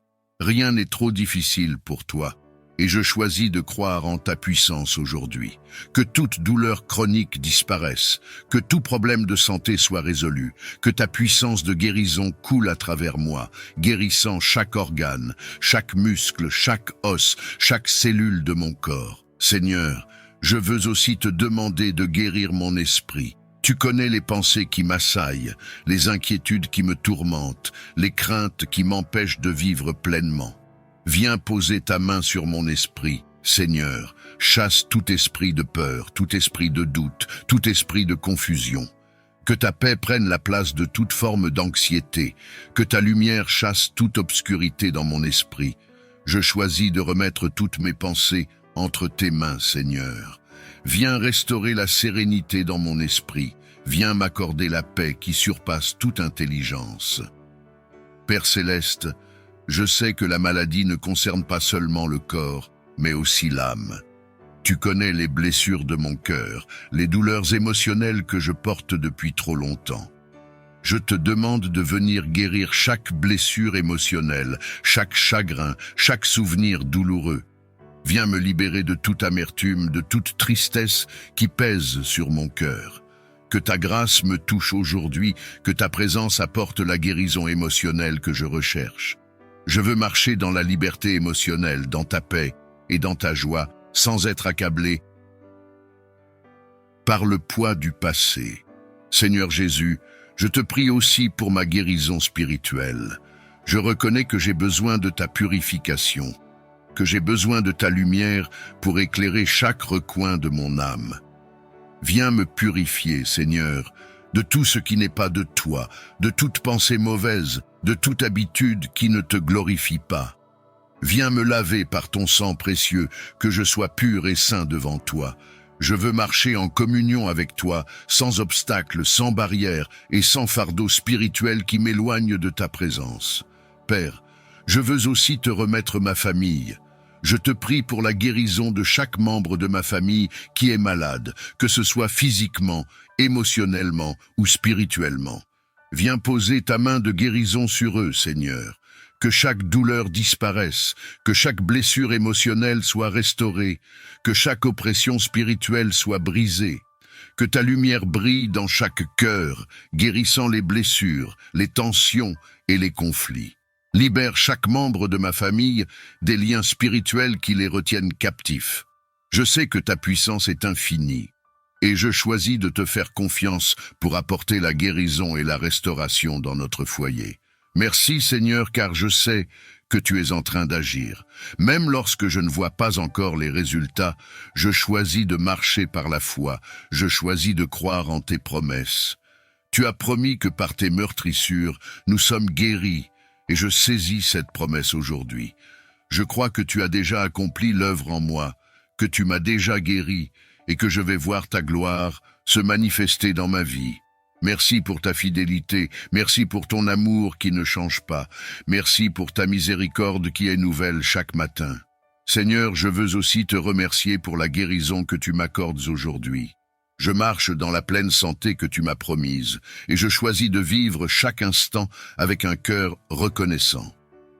[SPEAKER 1] Rien n'est trop difficile pour toi, et je choisis de croire en ta puissance aujourd'hui. Que toute douleur chronique disparaisse, que tout problème de santé soit résolu, que ta puissance de guérison coule à travers moi, guérissant chaque organe, chaque muscle, chaque os, chaque cellule de mon corps. Seigneur, je veux aussi te demander de guérir mon esprit. Tu connais les pensées qui m'assaillent, les inquiétudes qui me tourmentent, les craintes qui m'empêchent de vivre pleinement. Viens poser ta main sur mon esprit, Seigneur. Chasse tout esprit de peur, tout esprit de doute, tout esprit de confusion. Que ta paix prenne la place de toute forme d'anxiété, que ta lumière chasse toute obscurité dans mon esprit. Je choisis de remettre toutes mes pensées entre tes mains, Seigneur. Viens restaurer la sérénité dans mon esprit. Viens m'accorder la paix qui surpasse toute intelligence. Père céleste, je sais que la maladie ne concerne pas seulement le corps, mais aussi l'âme. Tu connais les blessures de mon cœur, les douleurs émotionnelles que je porte depuis trop longtemps. Je te demande de venir guérir chaque blessure émotionnelle, chaque chagrin, chaque souvenir douloureux. Viens me libérer de toute amertume, de toute tristesse qui pèse sur mon cœur. Que ta grâce me touche aujourd'hui, que ta présence apporte la guérison émotionnelle que je recherche. Je veux marcher dans la liberté émotionnelle, dans ta paix et dans ta joie, sans être accablé par le poids du passé. Seigneur Jésus, je te prie aussi pour ma guérison spirituelle. Je reconnais que j'ai besoin de ta purification, que j'ai besoin de ta lumière pour éclairer chaque recoin de mon âme. Viens me purifier, Seigneur, de tout ce qui n'est pas de toi, de toute pensée mauvaise, de toute habitude qui ne te glorifie pas. Viens me laver par ton sang précieux, que je sois pur et saint devant toi. Je veux marcher en communion avec toi, sans obstacle, sans barrière et sans fardeau spirituel qui m'éloigne de ta présence. Père, je veux aussi te remettre ma famille. Je te prie pour la guérison de chaque membre de ma famille qui est malade, que ce soit physiquement, émotionnellement ou spirituellement. Viens poser ta main de guérison sur eux, Seigneur. Que chaque douleur disparaisse, que chaque blessure émotionnelle soit restaurée, que chaque oppression spirituelle soit brisée. Que ta lumière brille dans chaque cœur, guérissant les blessures, les tensions et les conflits. Libère chaque membre de ma famille des liens spirituels qui les retiennent captifs. Je sais que ta puissance est infinie, et je choisis de te faire confiance pour apporter la guérison et la restauration dans notre foyer. Merci Seigneur, car je sais que tu es en train d'agir. Même lorsque je ne vois pas encore les résultats, je choisis de marcher par la foi, je choisis de croire en tes promesses. Tu as promis que par tes meurtrissures, nous sommes guéris, et je saisis cette promesse aujourd'hui. Je crois que tu as déjà accompli l'œuvre en moi, que tu m'as déjà guéri, et que je vais voir ta gloire se manifester dans ma vie. Merci pour ta fidélité, merci pour ton amour qui ne change pas, merci pour ta miséricorde qui est nouvelle chaque matin. Seigneur, je veux aussi te remercier pour la guérison que tu m'accordes aujourd'hui. Je marche dans la pleine santé que tu m'as promise, et je choisis de vivre chaque instant avec un cœur reconnaissant.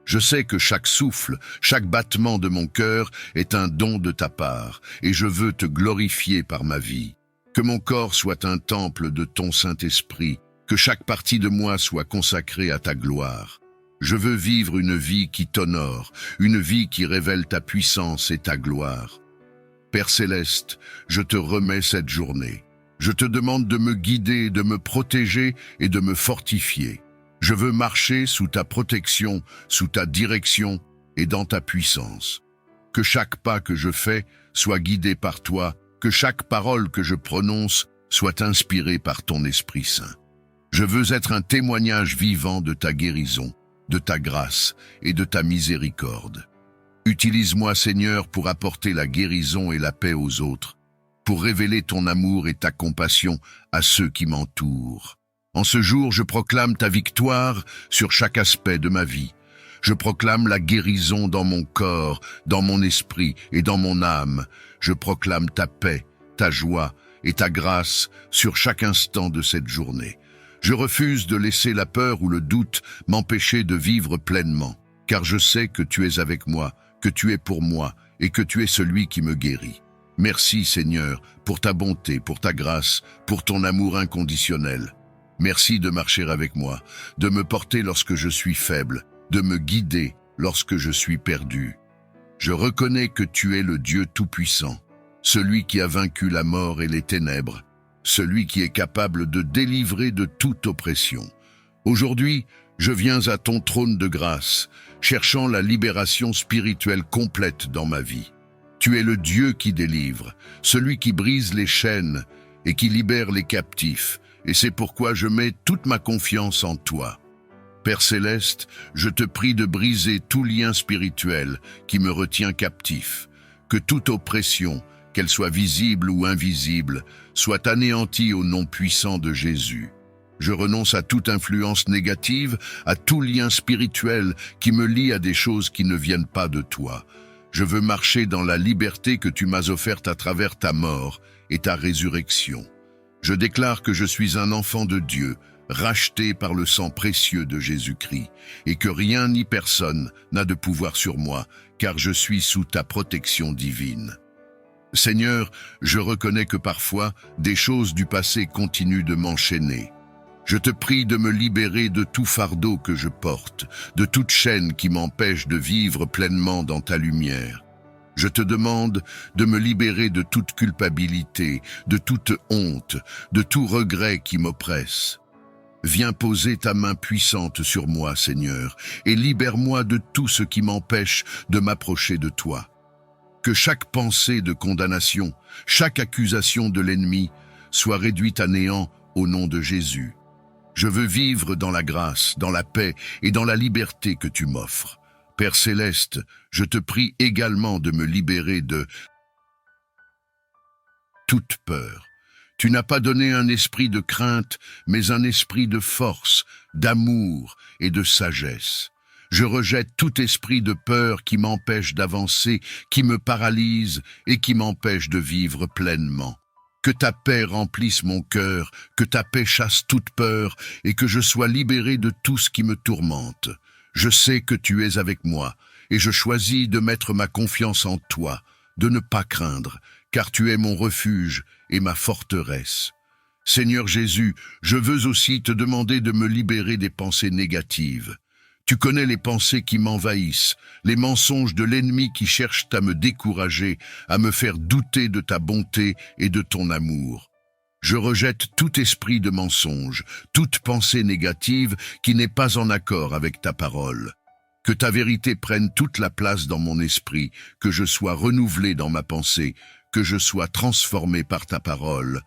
[SPEAKER 1] Je sais que chaque souffle, chaque battement de mon cœur est un don de ta part, et je veux te glorifier par ma vie. Que mon corps soit un temple de ton Saint-Esprit, que chaque partie de moi soit consacrée à ta gloire. Je veux vivre une vie qui t'honore, une vie qui révèle ta puissance et ta gloire. Père Céleste, je te remets cette journée. Je te demande de me guider, de me protéger et de me fortifier. Je veux marcher sous ta protection, sous ta direction et dans ta puissance. Que chaque pas que je fais soit guidé par toi, que chaque parole que je prononce soit inspirée par ton Esprit Saint. Je veux être un témoignage vivant de ta guérison, de ta grâce et de ta miséricorde. Utilise-moi, Seigneur, pour apporter la guérison et la paix aux autres, pour révéler ton amour et ta compassion à ceux qui m'entourent. En ce jour, je proclame ta victoire sur chaque aspect de ma vie. Je proclame la guérison dans mon corps, dans mon esprit et dans mon âme. Je proclame ta paix, ta joie et ta grâce sur chaque instant de cette journée. Je refuse de laisser la peur ou le doute m'empêcher de vivre pleinement, car je sais que tu es avec moi, que tu es pour moi et que tu es celui qui me guérit. Merci Seigneur pour ta bonté, pour ta grâce, pour ton amour inconditionnel. Merci de marcher avec moi, de me porter lorsque je suis faible, de me guider lorsque je suis perdu. Je reconnais que tu es le Dieu Tout-Puissant, celui qui a vaincu la mort et les ténèbres, celui qui est capable de délivrer de toute oppression. Aujourd'hui, je viens à ton trône de grâce, cherchant la libération spirituelle complète dans ma vie. Tu es le Dieu qui délivre, celui qui brise les chaînes et qui libère les captifs, et c'est pourquoi je mets toute ma confiance en toi. Père Céleste, je te prie de briser tout lien spirituel qui me retient captif, que toute oppression, qu'elle soit visible ou invisible, soit anéantie au nom puissant de Jésus. Je renonce à toute influence négative, à tout lien spirituel qui me lie à des choses qui ne viennent pas de toi. Je veux marcher dans la liberté que tu m'as offerte à travers ta mort et ta résurrection. Je déclare que je suis un enfant de Dieu, racheté par le sang précieux de Jésus-Christ, et que rien ni personne n'a de pouvoir sur moi, car je suis sous ta protection divine. Seigneur, je reconnais que parfois, des choses du passé continuent de m'enchaîner. Je te prie de me libérer de tout fardeau que je porte, de toute chaîne qui m'empêche de vivre pleinement dans ta lumière. Je te demande de me libérer de toute culpabilité, de toute honte, de tout regret qui m'oppresse. Viens poser ta main puissante sur moi, Seigneur, et libère-moi de tout ce qui m'empêche de m'approcher de toi. Que chaque pensée de condamnation, chaque accusation de l'ennemi soit réduite à néant au nom de Jésus. Je veux vivre dans la grâce, dans la paix et dans la liberté que tu m'offres. Père Céleste, je te prie également de me libérer de toute peur. Tu n'as pas donné un esprit de crainte, mais un esprit de force, d'amour et de sagesse. Je rejette tout esprit de peur qui m'empêche d'avancer, qui me paralyse et qui m'empêche de vivre pleinement. Que ta paix remplisse mon cœur, que ta paix chasse toute peur et que je sois libéré de tout ce qui me tourmente. Je sais que tu es avec moi et je choisis de mettre ma confiance en toi, de ne pas craindre, car tu es mon refuge et ma forteresse. Seigneur Jésus, je veux aussi te demander de me libérer des pensées négatives. Tu connais les pensées qui m'envahissent, les mensonges de l'ennemi qui cherchent à me décourager, à me faire douter de ta bonté et de ton amour. Je rejette tout esprit de mensonge, toute pensée négative qui n'est pas en accord avec ta parole. Que ta vérité prenne toute la place dans mon esprit, que je sois renouvelé dans ma pensée, que je sois transformé par ta parole.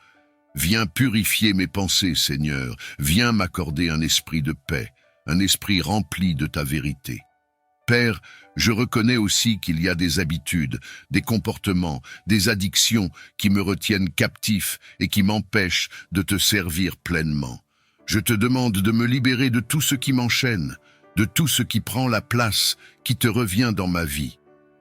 [SPEAKER 1] Viens purifier mes pensées, Seigneur, viens m'accorder un esprit de paix, un esprit rempli de ta vérité. Père, je reconnais aussi qu'il y a des habitudes, des comportements, des addictions qui me retiennent captif et qui m'empêchent de te servir pleinement. Je te demande de me libérer de tout ce qui m'enchaîne, de tout ce qui prend la place, qui te revient dans ma vie.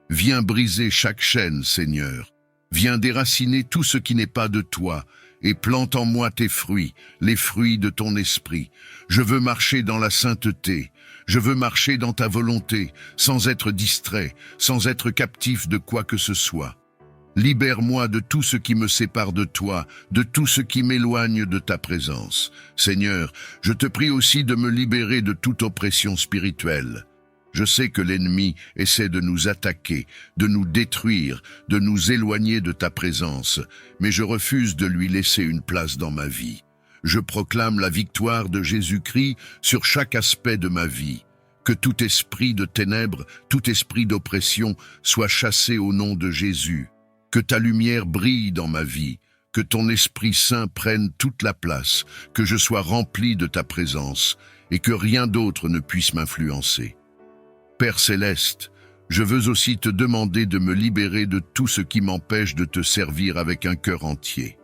[SPEAKER 1] Viens briser chaque chaîne, Seigneur. Viens déraciner tout ce qui n'est pas de toi, et plante en moi tes fruits, les fruits de ton esprit. Je veux marcher dans la sainteté, je veux marcher dans ta volonté, sans être distrait, sans être captif de quoi que ce soit. Libère-moi de tout ce qui me sépare de toi, de tout ce qui m'éloigne de ta présence. Seigneur, je te prie aussi de me libérer de toute oppression spirituelle. Je sais que l'ennemi essaie de nous attaquer, de nous détruire, de nous éloigner de ta présence, mais je refuse de lui laisser une place dans ma vie. Je proclame la victoire de Jésus-Christ sur chaque aspect de ma vie. Que tout esprit de ténèbres, tout esprit d'oppression soit chassé au nom de Jésus. Que ta lumière brille dans ma vie, que ton Esprit Saint prenne toute la place, que je sois rempli de ta présence et que rien d'autre ne puisse m'influencer. Père céleste, je veux aussi te demander de me libérer de tout ce qui m'empêche de te servir avec un cœur entier.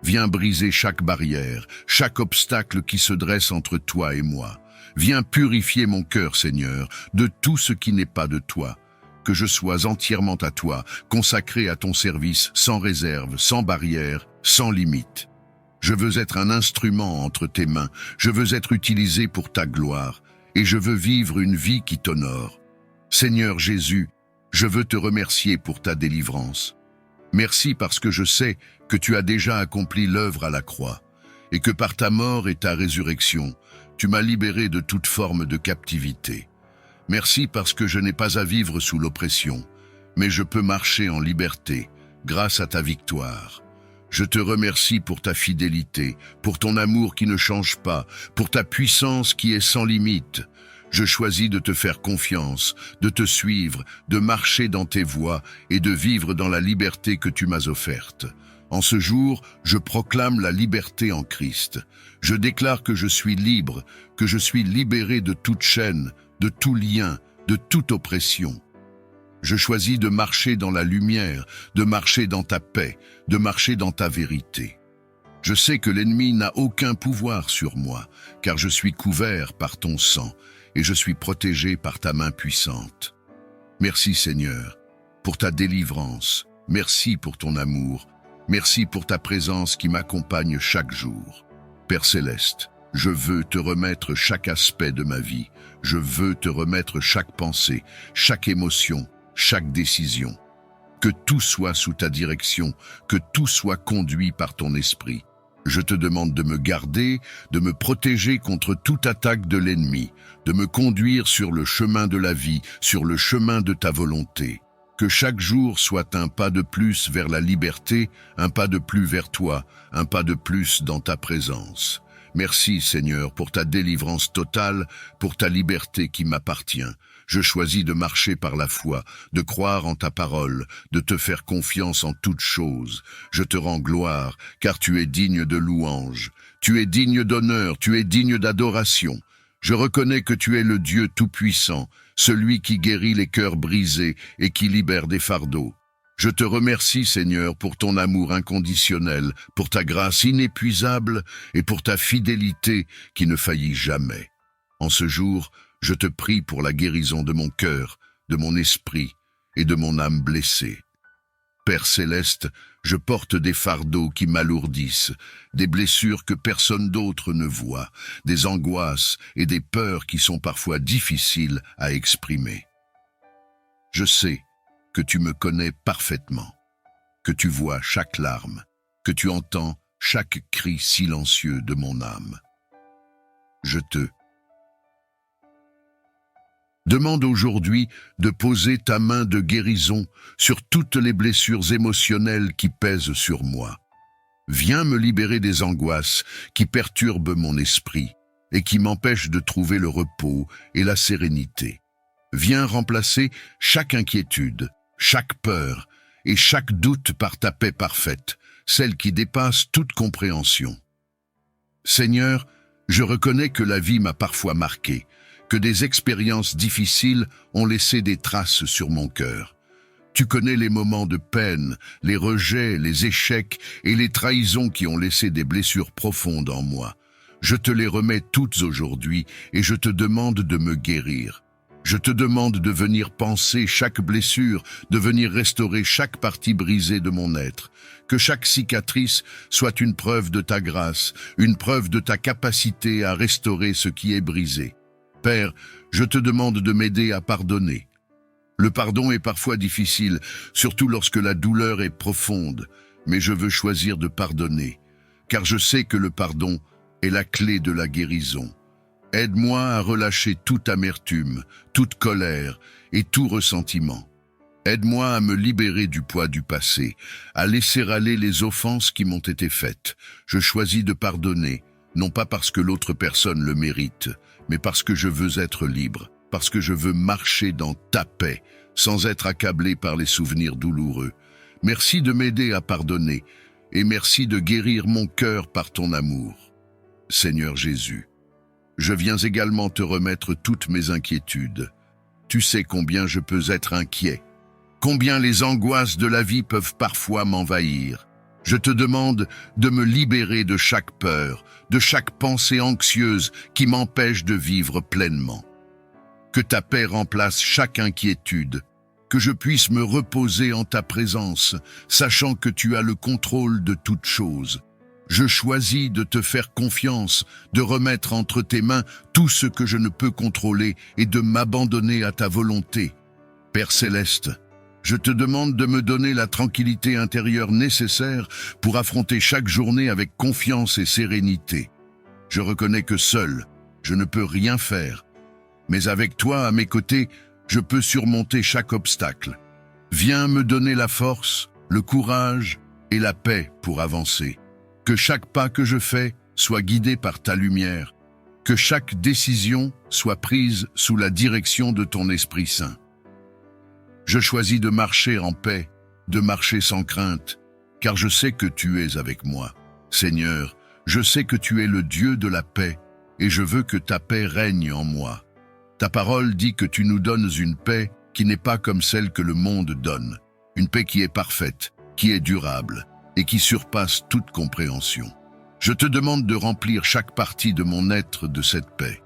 [SPEAKER 1] Viens briser chaque barrière, chaque obstacle qui se dresse entre toi et moi. Viens purifier mon cœur, Seigneur, de tout ce qui n'est pas de toi. Que je sois entièrement à toi, consacré à ton service, sans réserve, sans barrière, sans limite. Je veux être un instrument entre tes mains, je veux être utilisé pour ta gloire, et je veux vivre une vie qui t'honore. Seigneur Jésus, je veux te remercier pour ta délivrance. Merci parce que je sais que tu as déjà accompli l'œuvre à la croix, et que par ta mort et ta résurrection, tu m'as libéré de toute forme de captivité. Merci parce que je n'ai pas à vivre sous l'oppression, mais je peux marcher en liberté grâce à ta victoire. Je te remercie pour ta fidélité, pour ton amour qui ne change pas, pour ta puissance qui est sans limite. Je choisis de te faire confiance, de te suivre, de marcher dans tes voies et de vivre dans la liberté que tu m'as offerte. En ce jour, je proclame la liberté en Christ. Je déclare que je suis libre, que je suis libéré de toute chaîne, de tout lien, de toute oppression. Je choisis de marcher dans la lumière, de marcher dans ta paix, de marcher dans ta vérité. Je sais que l'ennemi n'a aucun pouvoir sur moi, car je suis couvert par ton sang et je suis protégé par ta main puissante. Merci Seigneur, pour ta délivrance. Merci pour ton amour. Merci pour ta présence qui m'accompagne chaque jour. Père céleste, je veux te remettre chaque aspect de ma vie. Je veux te remettre chaque pensée, chaque émotion, chaque décision. Que tout soit sous ta direction, que tout soit conduit par ton esprit. Je te demande de me garder, de me protéger contre toute attaque de l'ennemi, de me conduire sur le chemin de la vie, sur le chemin de ta volonté. Que chaque jour soit un pas de plus vers la liberté, un pas de plus vers toi, un pas de plus dans ta présence. Merci Seigneur pour ta délivrance totale, pour ta liberté qui m'appartient. Je choisis de marcher par la foi, de croire en ta parole, de te faire confiance en toutes choses. Je te rends gloire, car tu es digne de louange. Tu es digne d'honneur, tu es digne d'adoration. Je reconnais que tu es le Dieu tout-puissant, celui qui guérit les cœurs brisés et qui libère des fardeaux. Je te remercie, Seigneur, pour ton amour inconditionnel, pour ta grâce inépuisable et pour ta fidélité qui ne faillit jamais. En ce jour, je te prie pour la guérison de mon cœur, de mon esprit et de mon âme blessée. Père céleste, je porte des fardeaux qui m'alourdissent, des blessures que personne d'autre ne voit, des angoisses et des peurs qui sont parfois difficiles à exprimer. Je sais que tu me connais parfaitement, que tu vois chaque larme, que tu entends chaque cri silencieux de mon âme. Je te demande aujourd'hui de poser ta main de guérison sur toutes les blessures émotionnelles qui pèsent sur moi. Viens me libérer des angoisses qui perturbent mon esprit et qui m'empêchent de trouver le repos et la sérénité. Viens remplacer chaque inquiétude, chaque peur et chaque doute par ta paix parfaite, celle qui dépasse toute compréhension. Seigneur, je reconnais que la vie m'a parfois marqué, que des expériences difficiles ont laissé des traces sur mon cœur. Tu connais les moments de peine, les rejets, les échecs et les trahisons qui ont laissé des blessures profondes en moi. Je te les remets toutes aujourd'hui et je te demande de me guérir. Je te demande de venir panser chaque blessure, de venir restaurer chaque partie brisée de mon être. Que chaque cicatrice soit une preuve de ta grâce, une preuve de ta capacité à restaurer ce qui est brisé. Père, je te demande de m'aider à pardonner. Le pardon est parfois difficile, surtout lorsque la douleur est profonde, mais je veux choisir de pardonner, car je sais que le pardon est la clé de la guérison. Aide-moi à relâcher toute amertume, toute colère et tout ressentiment. Aide-moi à me libérer du poids du passé, à laisser aller les offenses qui m'ont été faites. Je choisis de pardonner, non pas parce que l'autre personne le mérite, mais parce que je veux être libre, parce que je veux marcher dans ta paix, sans être accablé par les souvenirs douloureux. Merci de m'aider à pardonner, et merci de guérir mon cœur par ton amour. Seigneur Jésus, je viens également te remettre toutes mes inquiétudes. Tu sais combien je peux être inquiet, combien les angoisses de la vie peuvent parfois m'envahir. Je te demande de me libérer de chaque peur, de chaque pensée anxieuse qui m'empêche de vivre pleinement. Que ta paix remplace chaque inquiétude, que je puisse me reposer en ta présence, sachant que tu as le contrôle de toutes choses. Je choisis de te faire confiance, de remettre entre tes mains tout ce que je ne peux contrôler et de m'abandonner à ta volonté. Père Céleste, je te demande de me donner la tranquillité intérieure nécessaire pour affronter chaque journée avec confiance et sérénité. Je reconnais que seul, je ne peux rien faire, mais avec toi à mes côtés, je peux surmonter chaque obstacle. Viens me donner la force, le courage et la paix pour avancer. Que chaque pas que je fais soit guidé par ta lumière, que chaque décision soit prise sous la direction de ton Esprit Saint. Je choisis de marcher en paix, de marcher sans crainte, car je sais que tu es avec moi. Seigneur, je sais que tu es le Dieu de la paix, et je veux que ta paix règne en moi. Ta parole dit que tu nous donnes une paix qui n'est pas comme celle que le monde donne, une paix qui est parfaite, qui est durable, et qui surpasse toute compréhension. Je te demande de remplir chaque partie de mon être de cette paix.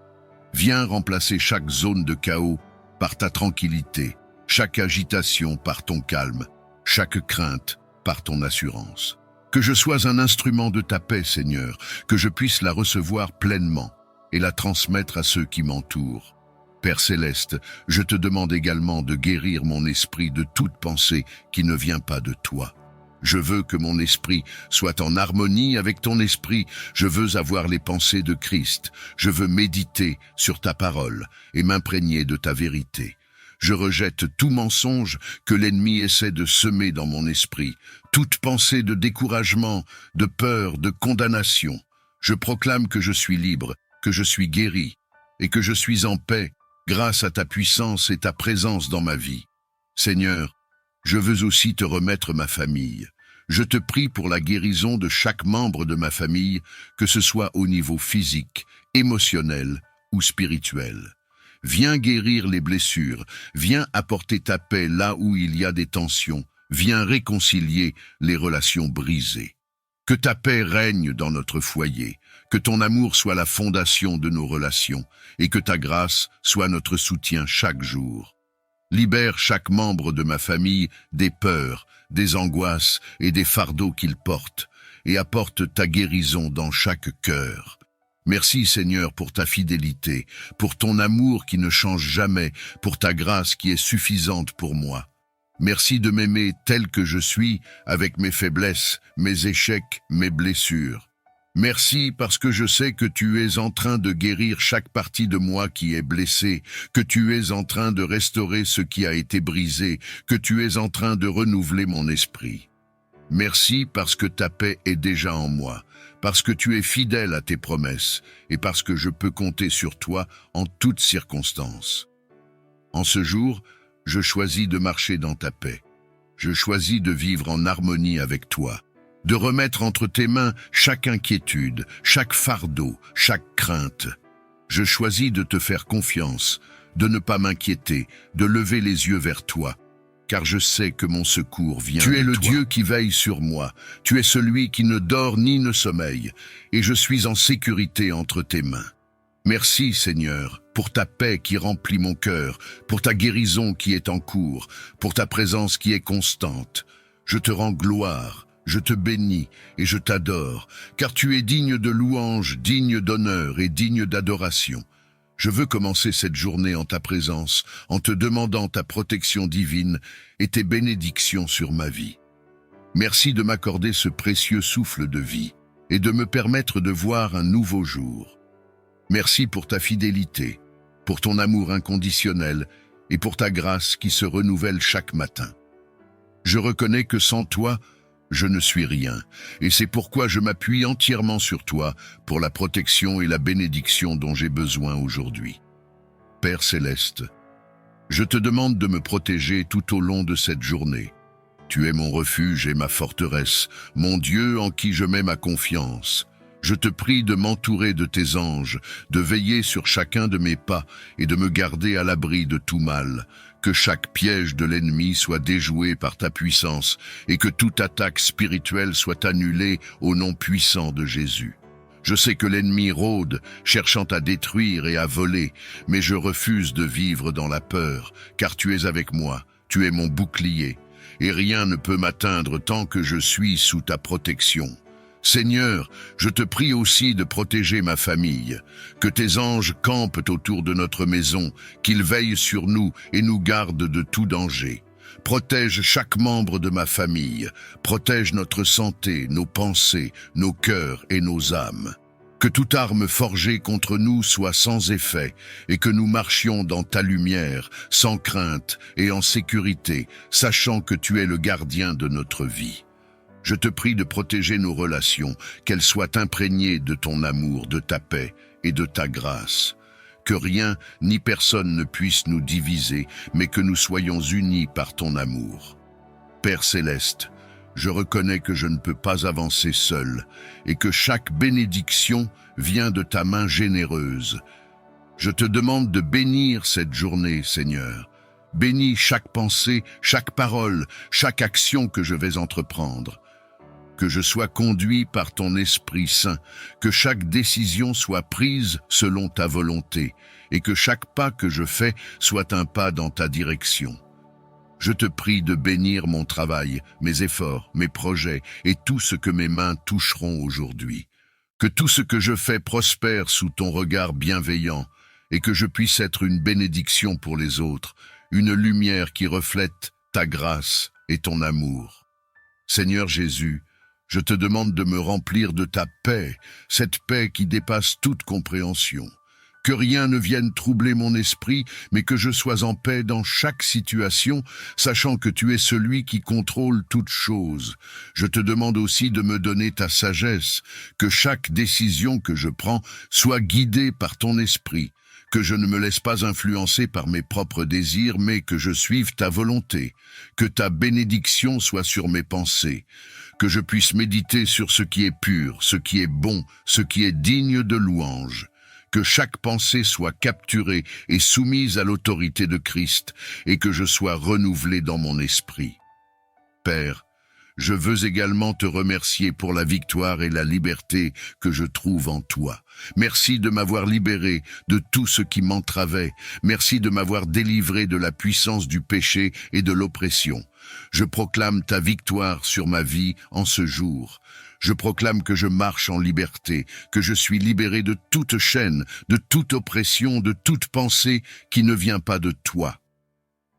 [SPEAKER 1] Viens remplacer chaque zone de chaos par ta tranquillité, chaque agitation par ton calme, chaque crainte par ton assurance. Que je sois un instrument de ta paix, Seigneur, que je puisse la recevoir pleinement et la transmettre à ceux qui m'entourent. Père Céleste, je te demande également de guérir mon esprit de toute pensée qui ne vient pas de toi. Je veux que mon esprit soit en harmonie avec ton esprit. Je veux avoir les pensées de Christ. Je veux méditer sur ta parole et m'imprégner de ta vérité. Je rejette tout mensonge que l'ennemi essaie de semer dans mon esprit, toute pensée de découragement, de peur, de condamnation. Je proclame que je suis libre, que je suis guéri et que je suis en paix grâce à ta puissance et ta présence dans ma vie. Seigneur, je veux aussi te remettre ma famille. Je te prie pour la guérison de chaque membre de ma famille, que ce soit au niveau physique, émotionnel ou spirituel. Viens guérir les blessures, viens apporter ta paix là où il y a des tensions, viens réconcilier les relations brisées. Que ta paix règne dans notre foyer, que ton amour soit la fondation de nos relations et que ta grâce soit notre soutien chaque jour. Libère chaque membre de ma famille des peurs, des angoisses et des fardeaux qu'ils portent, et apporte ta guérison dans chaque cœur. Merci Seigneur pour ta fidélité, pour ton amour qui ne change jamais, pour ta grâce qui est suffisante pour moi. Merci de m'aimer tel que je suis, avec mes faiblesses, mes échecs, mes blessures. Merci parce que je sais que tu es en train de guérir chaque partie de moi qui est blessée, que tu es en train de restaurer ce qui a été brisé, que tu es en train de renouveler mon esprit. Merci parce que ta paix est déjà en moi, parce que tu es fidèle à tes promesses et parce que je peux compter sur toi en toutes circonstances. En ce jour, je choisis de marcher dans ta paix. Je choisis de vivre en harmonie avec toi, de remettre entre tes mains chaque inquiétude, chaque fardeau, chaque crainte. Je choisis de te faire confiance, de ne pas m'inquiéter, de lever les yeux vers toi, car je sais que mon secours vient de toi. Tu es le Dieu qui veille sur moi, tu es celui qui ne dort ni ne sommeille, et je suis en sécurité entre tes mains. Merci Seigneur, pour ta paix qui remplit mon cœur, pour ta guérison qui est en cours, pour ta présence qui est constante. Je te rends gloire, je te bénis et je t'adore, car tu es digne de louange, digne d'honneur et digne d'adoration. Je veux commencer cette journée en ta présence, en te demandant ta protection divine et tes bénédictions sur ma vie. Merci de m'accorder ce précieux souffle de vie et de me permettre de voir un nouveau jour. Merci pour ta fidélité, pour ton amour inconditionnel et pour ta grâce qui se renouvelle chaque matin. Je reconnais que sans toi, je ne suis rien, et c'est pourquoi je m'appuie entièrement sur toi pour la protection et la bénédiction dont j'ai besoin aujourd'hui. Père céleste, je te demande de me protéger tout au long de cette journée. Tu es mon refuge et ma forteresse, mon Dieu en qui je mets ma confiance. Je te prie de m'entourer de tes anges, de veiller sur chacun de mes pas et de me garder à l'abri de tout mal. Que chaque piège de l'ennemi soit déjoué par ta puissance et que toute attaque spirituelle soit annulée au nom puissant de Jésus. Je sais que l'ennemi rôde, cherchant à détruire et à voler, mais je refuse de vivre dans la peur, car tu es avec moi, tu es mon bouclier, et rien ne peut m'atteindre tant que je suis sous ta protection. Seigneur, je te prie aussi de protéger ma famille, que tes anges campent autour de notre maison, qu'ils veillent sur nous et nous gardent de tout danger. Protège chaque membre de ma famille, protège notre santé, nos pensées, nos cœurs et nos âmes. Que toute arme forgée contre nous soit sans effet et que nous marchions dans ta lumière, sans crainte et en sécurité, sachant que tu es le gardien de notre vie. Je te prie de protéger nos relations, qu'elles soient imprégnées de ton amour, de ta paix et de ta grâce. Que rien ni personne ne puisse nous diviser, mais que nous soyons unis par ton amour. Père céleste, je reconnais que je ne peux pas avancer seul et que chaque bénédiction vient de ta main généreuse. Je te demande de bénir cette journée, Seigneur. Bénis chaque pensée, chaque parole, chaque action que je vais entreprendre. Que je sois conduit par ton Esprit Saint, que chaque décision soit prise selon ta volonté, et que chaque pas que je fais soit un pas dans ta direction. Je te prie de bénir mon travail, mes efforts, mes projets, et tout ce que mes mains toucheront aujourd'hui. Que tout ce que je fais prospère sous ton regard bienveillant, et que je puisse être une bénédiction pour les autres, une lumière qui reflète ta grâce et ton amour. Seigneur Jésus, je te demande de me remplir de ta paix, cette paix qui dépasse toute compréhension. Que rien ne vienne troubler mon esprit, mais que je sois en paix dans chaque situation, sachant que tu es celui qui contrôle toutes choses. Je te demande aussi de me donner ta sagesse, que chaque décision que je prends soit guidée par ton esprit, que je ne me laisse pas influencer par mes propres désirs, mais que je suive ta volonté, que ta bénédiction soit sur mes pensées, que je puisse méditer sur ce qui est pur, ce qui est bon, ce qui est digne de louange, que chaque pensée soit capturée et soumise à l'autorité de Christ, et que je sois renouvelé dans mon esprit. Père, je veux également te remercier pour la victoire et la liberté que je trouve en toi. Merci de m'avoir libéré de tout ce qui m'entravait. Merci de m'avoir délivré de la puissance du péché et de l'oppression. Je proclame ta victoire sur ma vie en ce jour. Je proclame que je marche en liberté, que je suis libéré de toute chaîne, de toute oppression, de toute pensée qui ne vient pas de toi.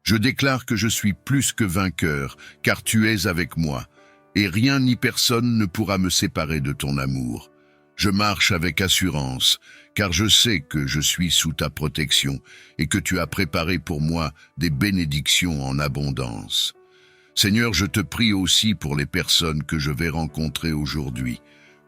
[SPEAKER 1] Je déclare que je suis plus que vainqueur, car tu es avec moi, et rien ni personne ne pourra me séparer de ton amour. Je marche avec assurance, car je sais que je suis sous ta protection, et que tu as préparé pour moi des bénédictions en abondance. Seigneur, je te prie aussi pour les personnes que je vais rencontrer aujourd'hui,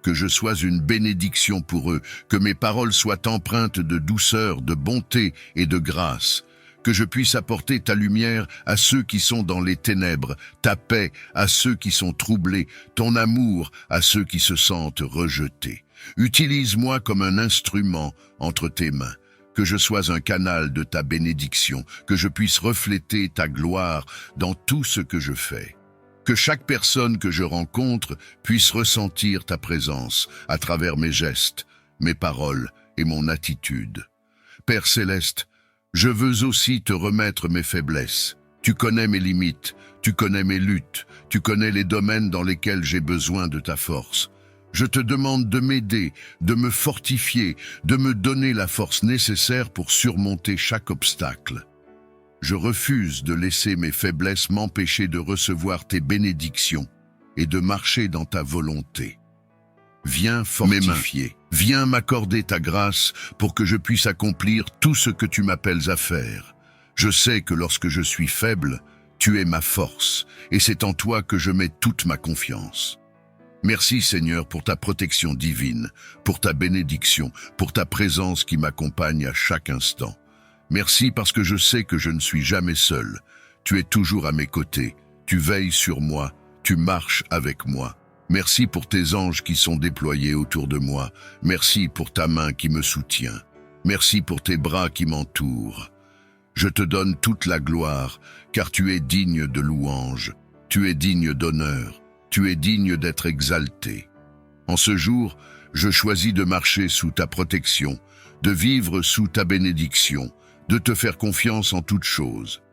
[SPEAKER 1] que je sois une bénédiction pour eux, que mes paroles soient empreintes de douceur, de bonté et de grâce, que je puisse apporter ta lumière à ceux qui sont dans les ténèbres, ta paix à ceux qui sont troublés, ton amour à ceux qui se sentent rejetés. Utilise-moi comme un instrument entre tes mains, que je sois un canal de ta bénédiction, que je puisse refléter ta gloire dans tout ce que je fais. Que chaque personne que je rencontre puisse ressentir ta présence à travers mes gestes, mes paroles et mon attitude. Père céleste, je veux aussi te remettre mes faiblesses. Tu connais mes limites, tu connais mes luttes, tu connais les domaines dans lesquels j'ai besoin de ta force. Je te demande de m'aider, de me fortifier, de me donner la force nécessaire pour surmonter chaque obstacle. Je refuse de laisser mes faiblesses m'empêcher de recevoir tes bénédictions et de marcher dans ta volonté. Viens fortifier, viens m'accorder ta grâce pour que je puisse accomplir tout ce que tu m'appelles à faire. Je sais que lorsque je suis faible, tu es ma force, et c'est en toi que je mets toute ma confiance. Merci Seigneur pour ta protection divine, pour ta bénédiction, pour ta présence qui m'accompagne à chaque instant. Merci parce que je sais que je ne suis jamais seul. Tu es toujours à mes côtés, tu veilles sur moi, tu marches avec moi. Merci pour tes anges qui sont déployés autour de moi. Merci pour ta main qui me soutient. Merci pour tes bras qui m'entourent. Je te donne toute la gloire, car tu es digne de louange. Tu es digne d'honneur. Tu es digne d'être exalté. En ce jour, je choisis de marcher sous ta protection, de vivre sous ta bénédiction, de te faire confiance en toutes choses.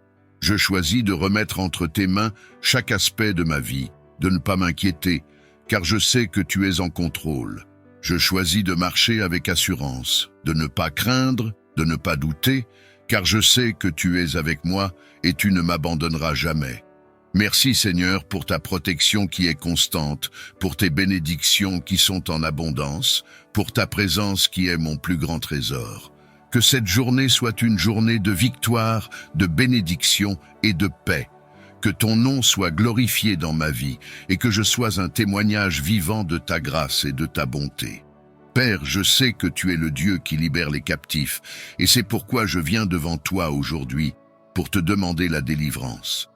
[SPEAKER 1] Je choisis de remettre entre tes mains chaque aspect de ma vie, de ne pas m'inquiéter, car je sais que tu es en contrôle. Je choisis de marcher avec assurance, de ne pas craindre, de ne pas douter, car je sais que tu es avec moi et tu ne m'abandonneras jamais. Merci Seigneur pour ta protection qui est constante, pour tes bénédictions qui sont en abondance, pour ta présence qui est mon plus grand trésor. Que cette journée soit une journée de victoire, de bénédiction et de paix. Que ton nom soit glorifié dans ma vie et que je sois un témoignage vivant de ta grâce et de ta bonté. Père, je sais que tu es le Dieu qui libère les captifs et c'est pourquoi je viens devant toi aujourd'hui pour te demander la délivrance.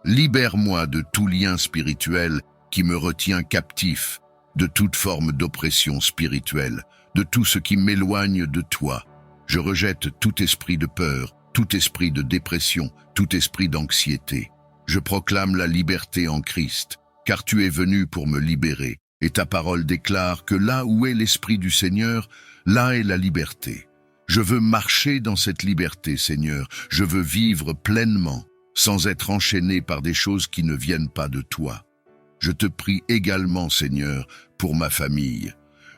[SPEAKER 1] Libère-moi de tout lien spirituel qui me retient captif, de toute forme d'oppression spirituelle, de tout ce qui m'éloigne de toi. Je rejette tout esprit de peur, tout esprit de dépression, tout esprit d'anxiété. Je proclame la liberté en Christ, car tu es venu pour me libérer, et ta parole déclare que là où est l'Esprit du Seigneur, là est la liberté. Je veux marcher dans cette liberté, Seigneur, je veux vivre pleinement, sans être enchaîné par des choses qui ne viennent pas de toi. Je te prie également, Seigneur, pour ma famille.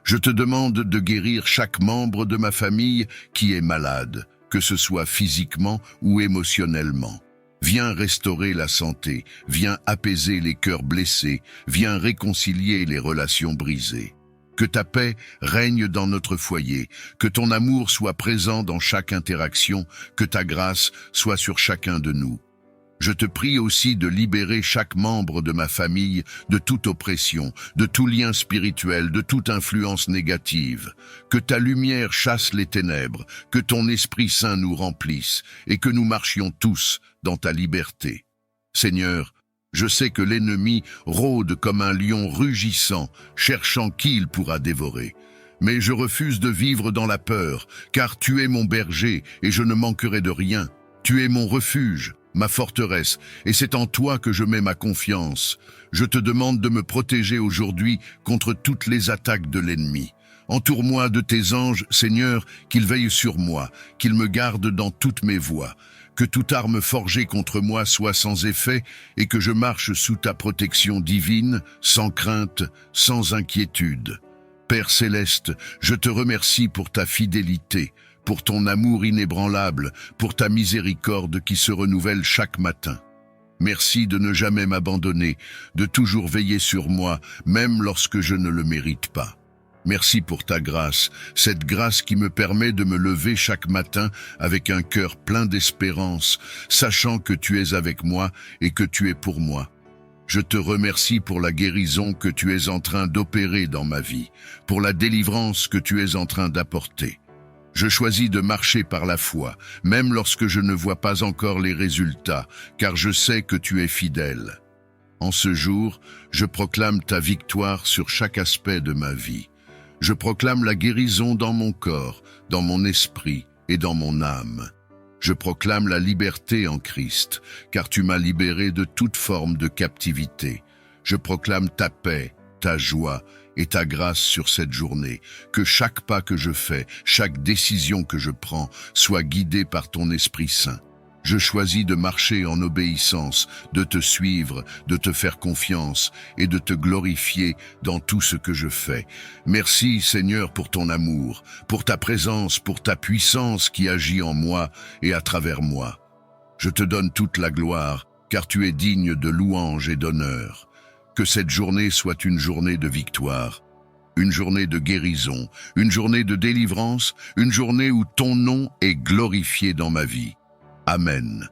[SPEAKER 1] Je te demande de guérir chaque membre de ma famille qui est malade, que ce soit physiquement ou émotionnellement. Viens restaurer la santé, viens apaiser les cœurs blessés, viens réconcilier les relations brisées. Que ta paix règne dans notre foyer, que ton amour soit présent dans chaque interaction, que ta grâce soit sur chacun de nous. Je te prie aussi de libérer chaque membre de ma famille de toute oppression, de tout lien spirituel, de toute influence négative. Que ta lumière chasse les ténèbres, que ton Esprit Saint nous remplisse et que nous marchions tous dans ta liberté. Seigneur, je sais que l'ennemi rôde comme un lion rugissant, cherchant qui il pourra dévorer. Mais je refuse de vivre dans la peur, car tu es mon berger et je ne manquerai de rien. Tu es mon refuge, ma forteresse, et c'est en toi que je mets ma confiance. Je te demande de me protéger aujourd'hui contre toutes les attaques de l'ennemi. Entoure-moi de tes anges, Seigneur, qu'ils veillent sur moi, qu'ils me gardent dans toutes mes voies. Que toute arme forgée contre moi soit sans effet et que je marche sous ta protection divine, sans crainte, sans inquiétude. Père céleste, je te remercie pour ta fidélité, pour ton amour inébranlable, pour ta miséricorde qui se renouvelle chaque matin. Merci de ne jamais m'abandonner, de toujours veiller sur moi, même lorsque je ne le mérite pas. Merci pour ta grâce, cette grâce qui me permet de me lever chaque matin avec un cœur plein d'espérance, sachant que tu es avec moi et que tu es pour moi. Je te remercie pour la guérison que tu es en train d'opérer dans ma vie, pour la délivrance que tu es en train d'apporter. Je choisis de marcher par la foi, même lorsque je ne vois pas encore les résultats, car je sais que tu es fidèle. En ce jour, je proclame ta victoire sur chaque aspect de ma vie. Je proclame la guérison dans mon corps, dans mon esprit et dans mon âme. Je proclame la liberté en Christ, car tu m'as libéré de toute forme de captivité. Je proclame ta paix, ta joie et ta grâce sur cette journée, que chaque pas que je fais, chaque décision que je prends, soit guidée par ton Esprit Saint. Je choisis de marcher en obéissance, de te suivre, de te faire confiance et de te glorifier dans tout ce que je fais. Merci Seigneur pour ton amour, pour ta présence, pour ta puissance qui agit en moi et à travers moi. Je te donne toute la gloire, car tu es digne de louange et d'honneur. Que cette journée soit une journée de victoire, une journée de guérison, une journée de délivrance, une journée où ton nom est glorifié dans ma vie. Amen.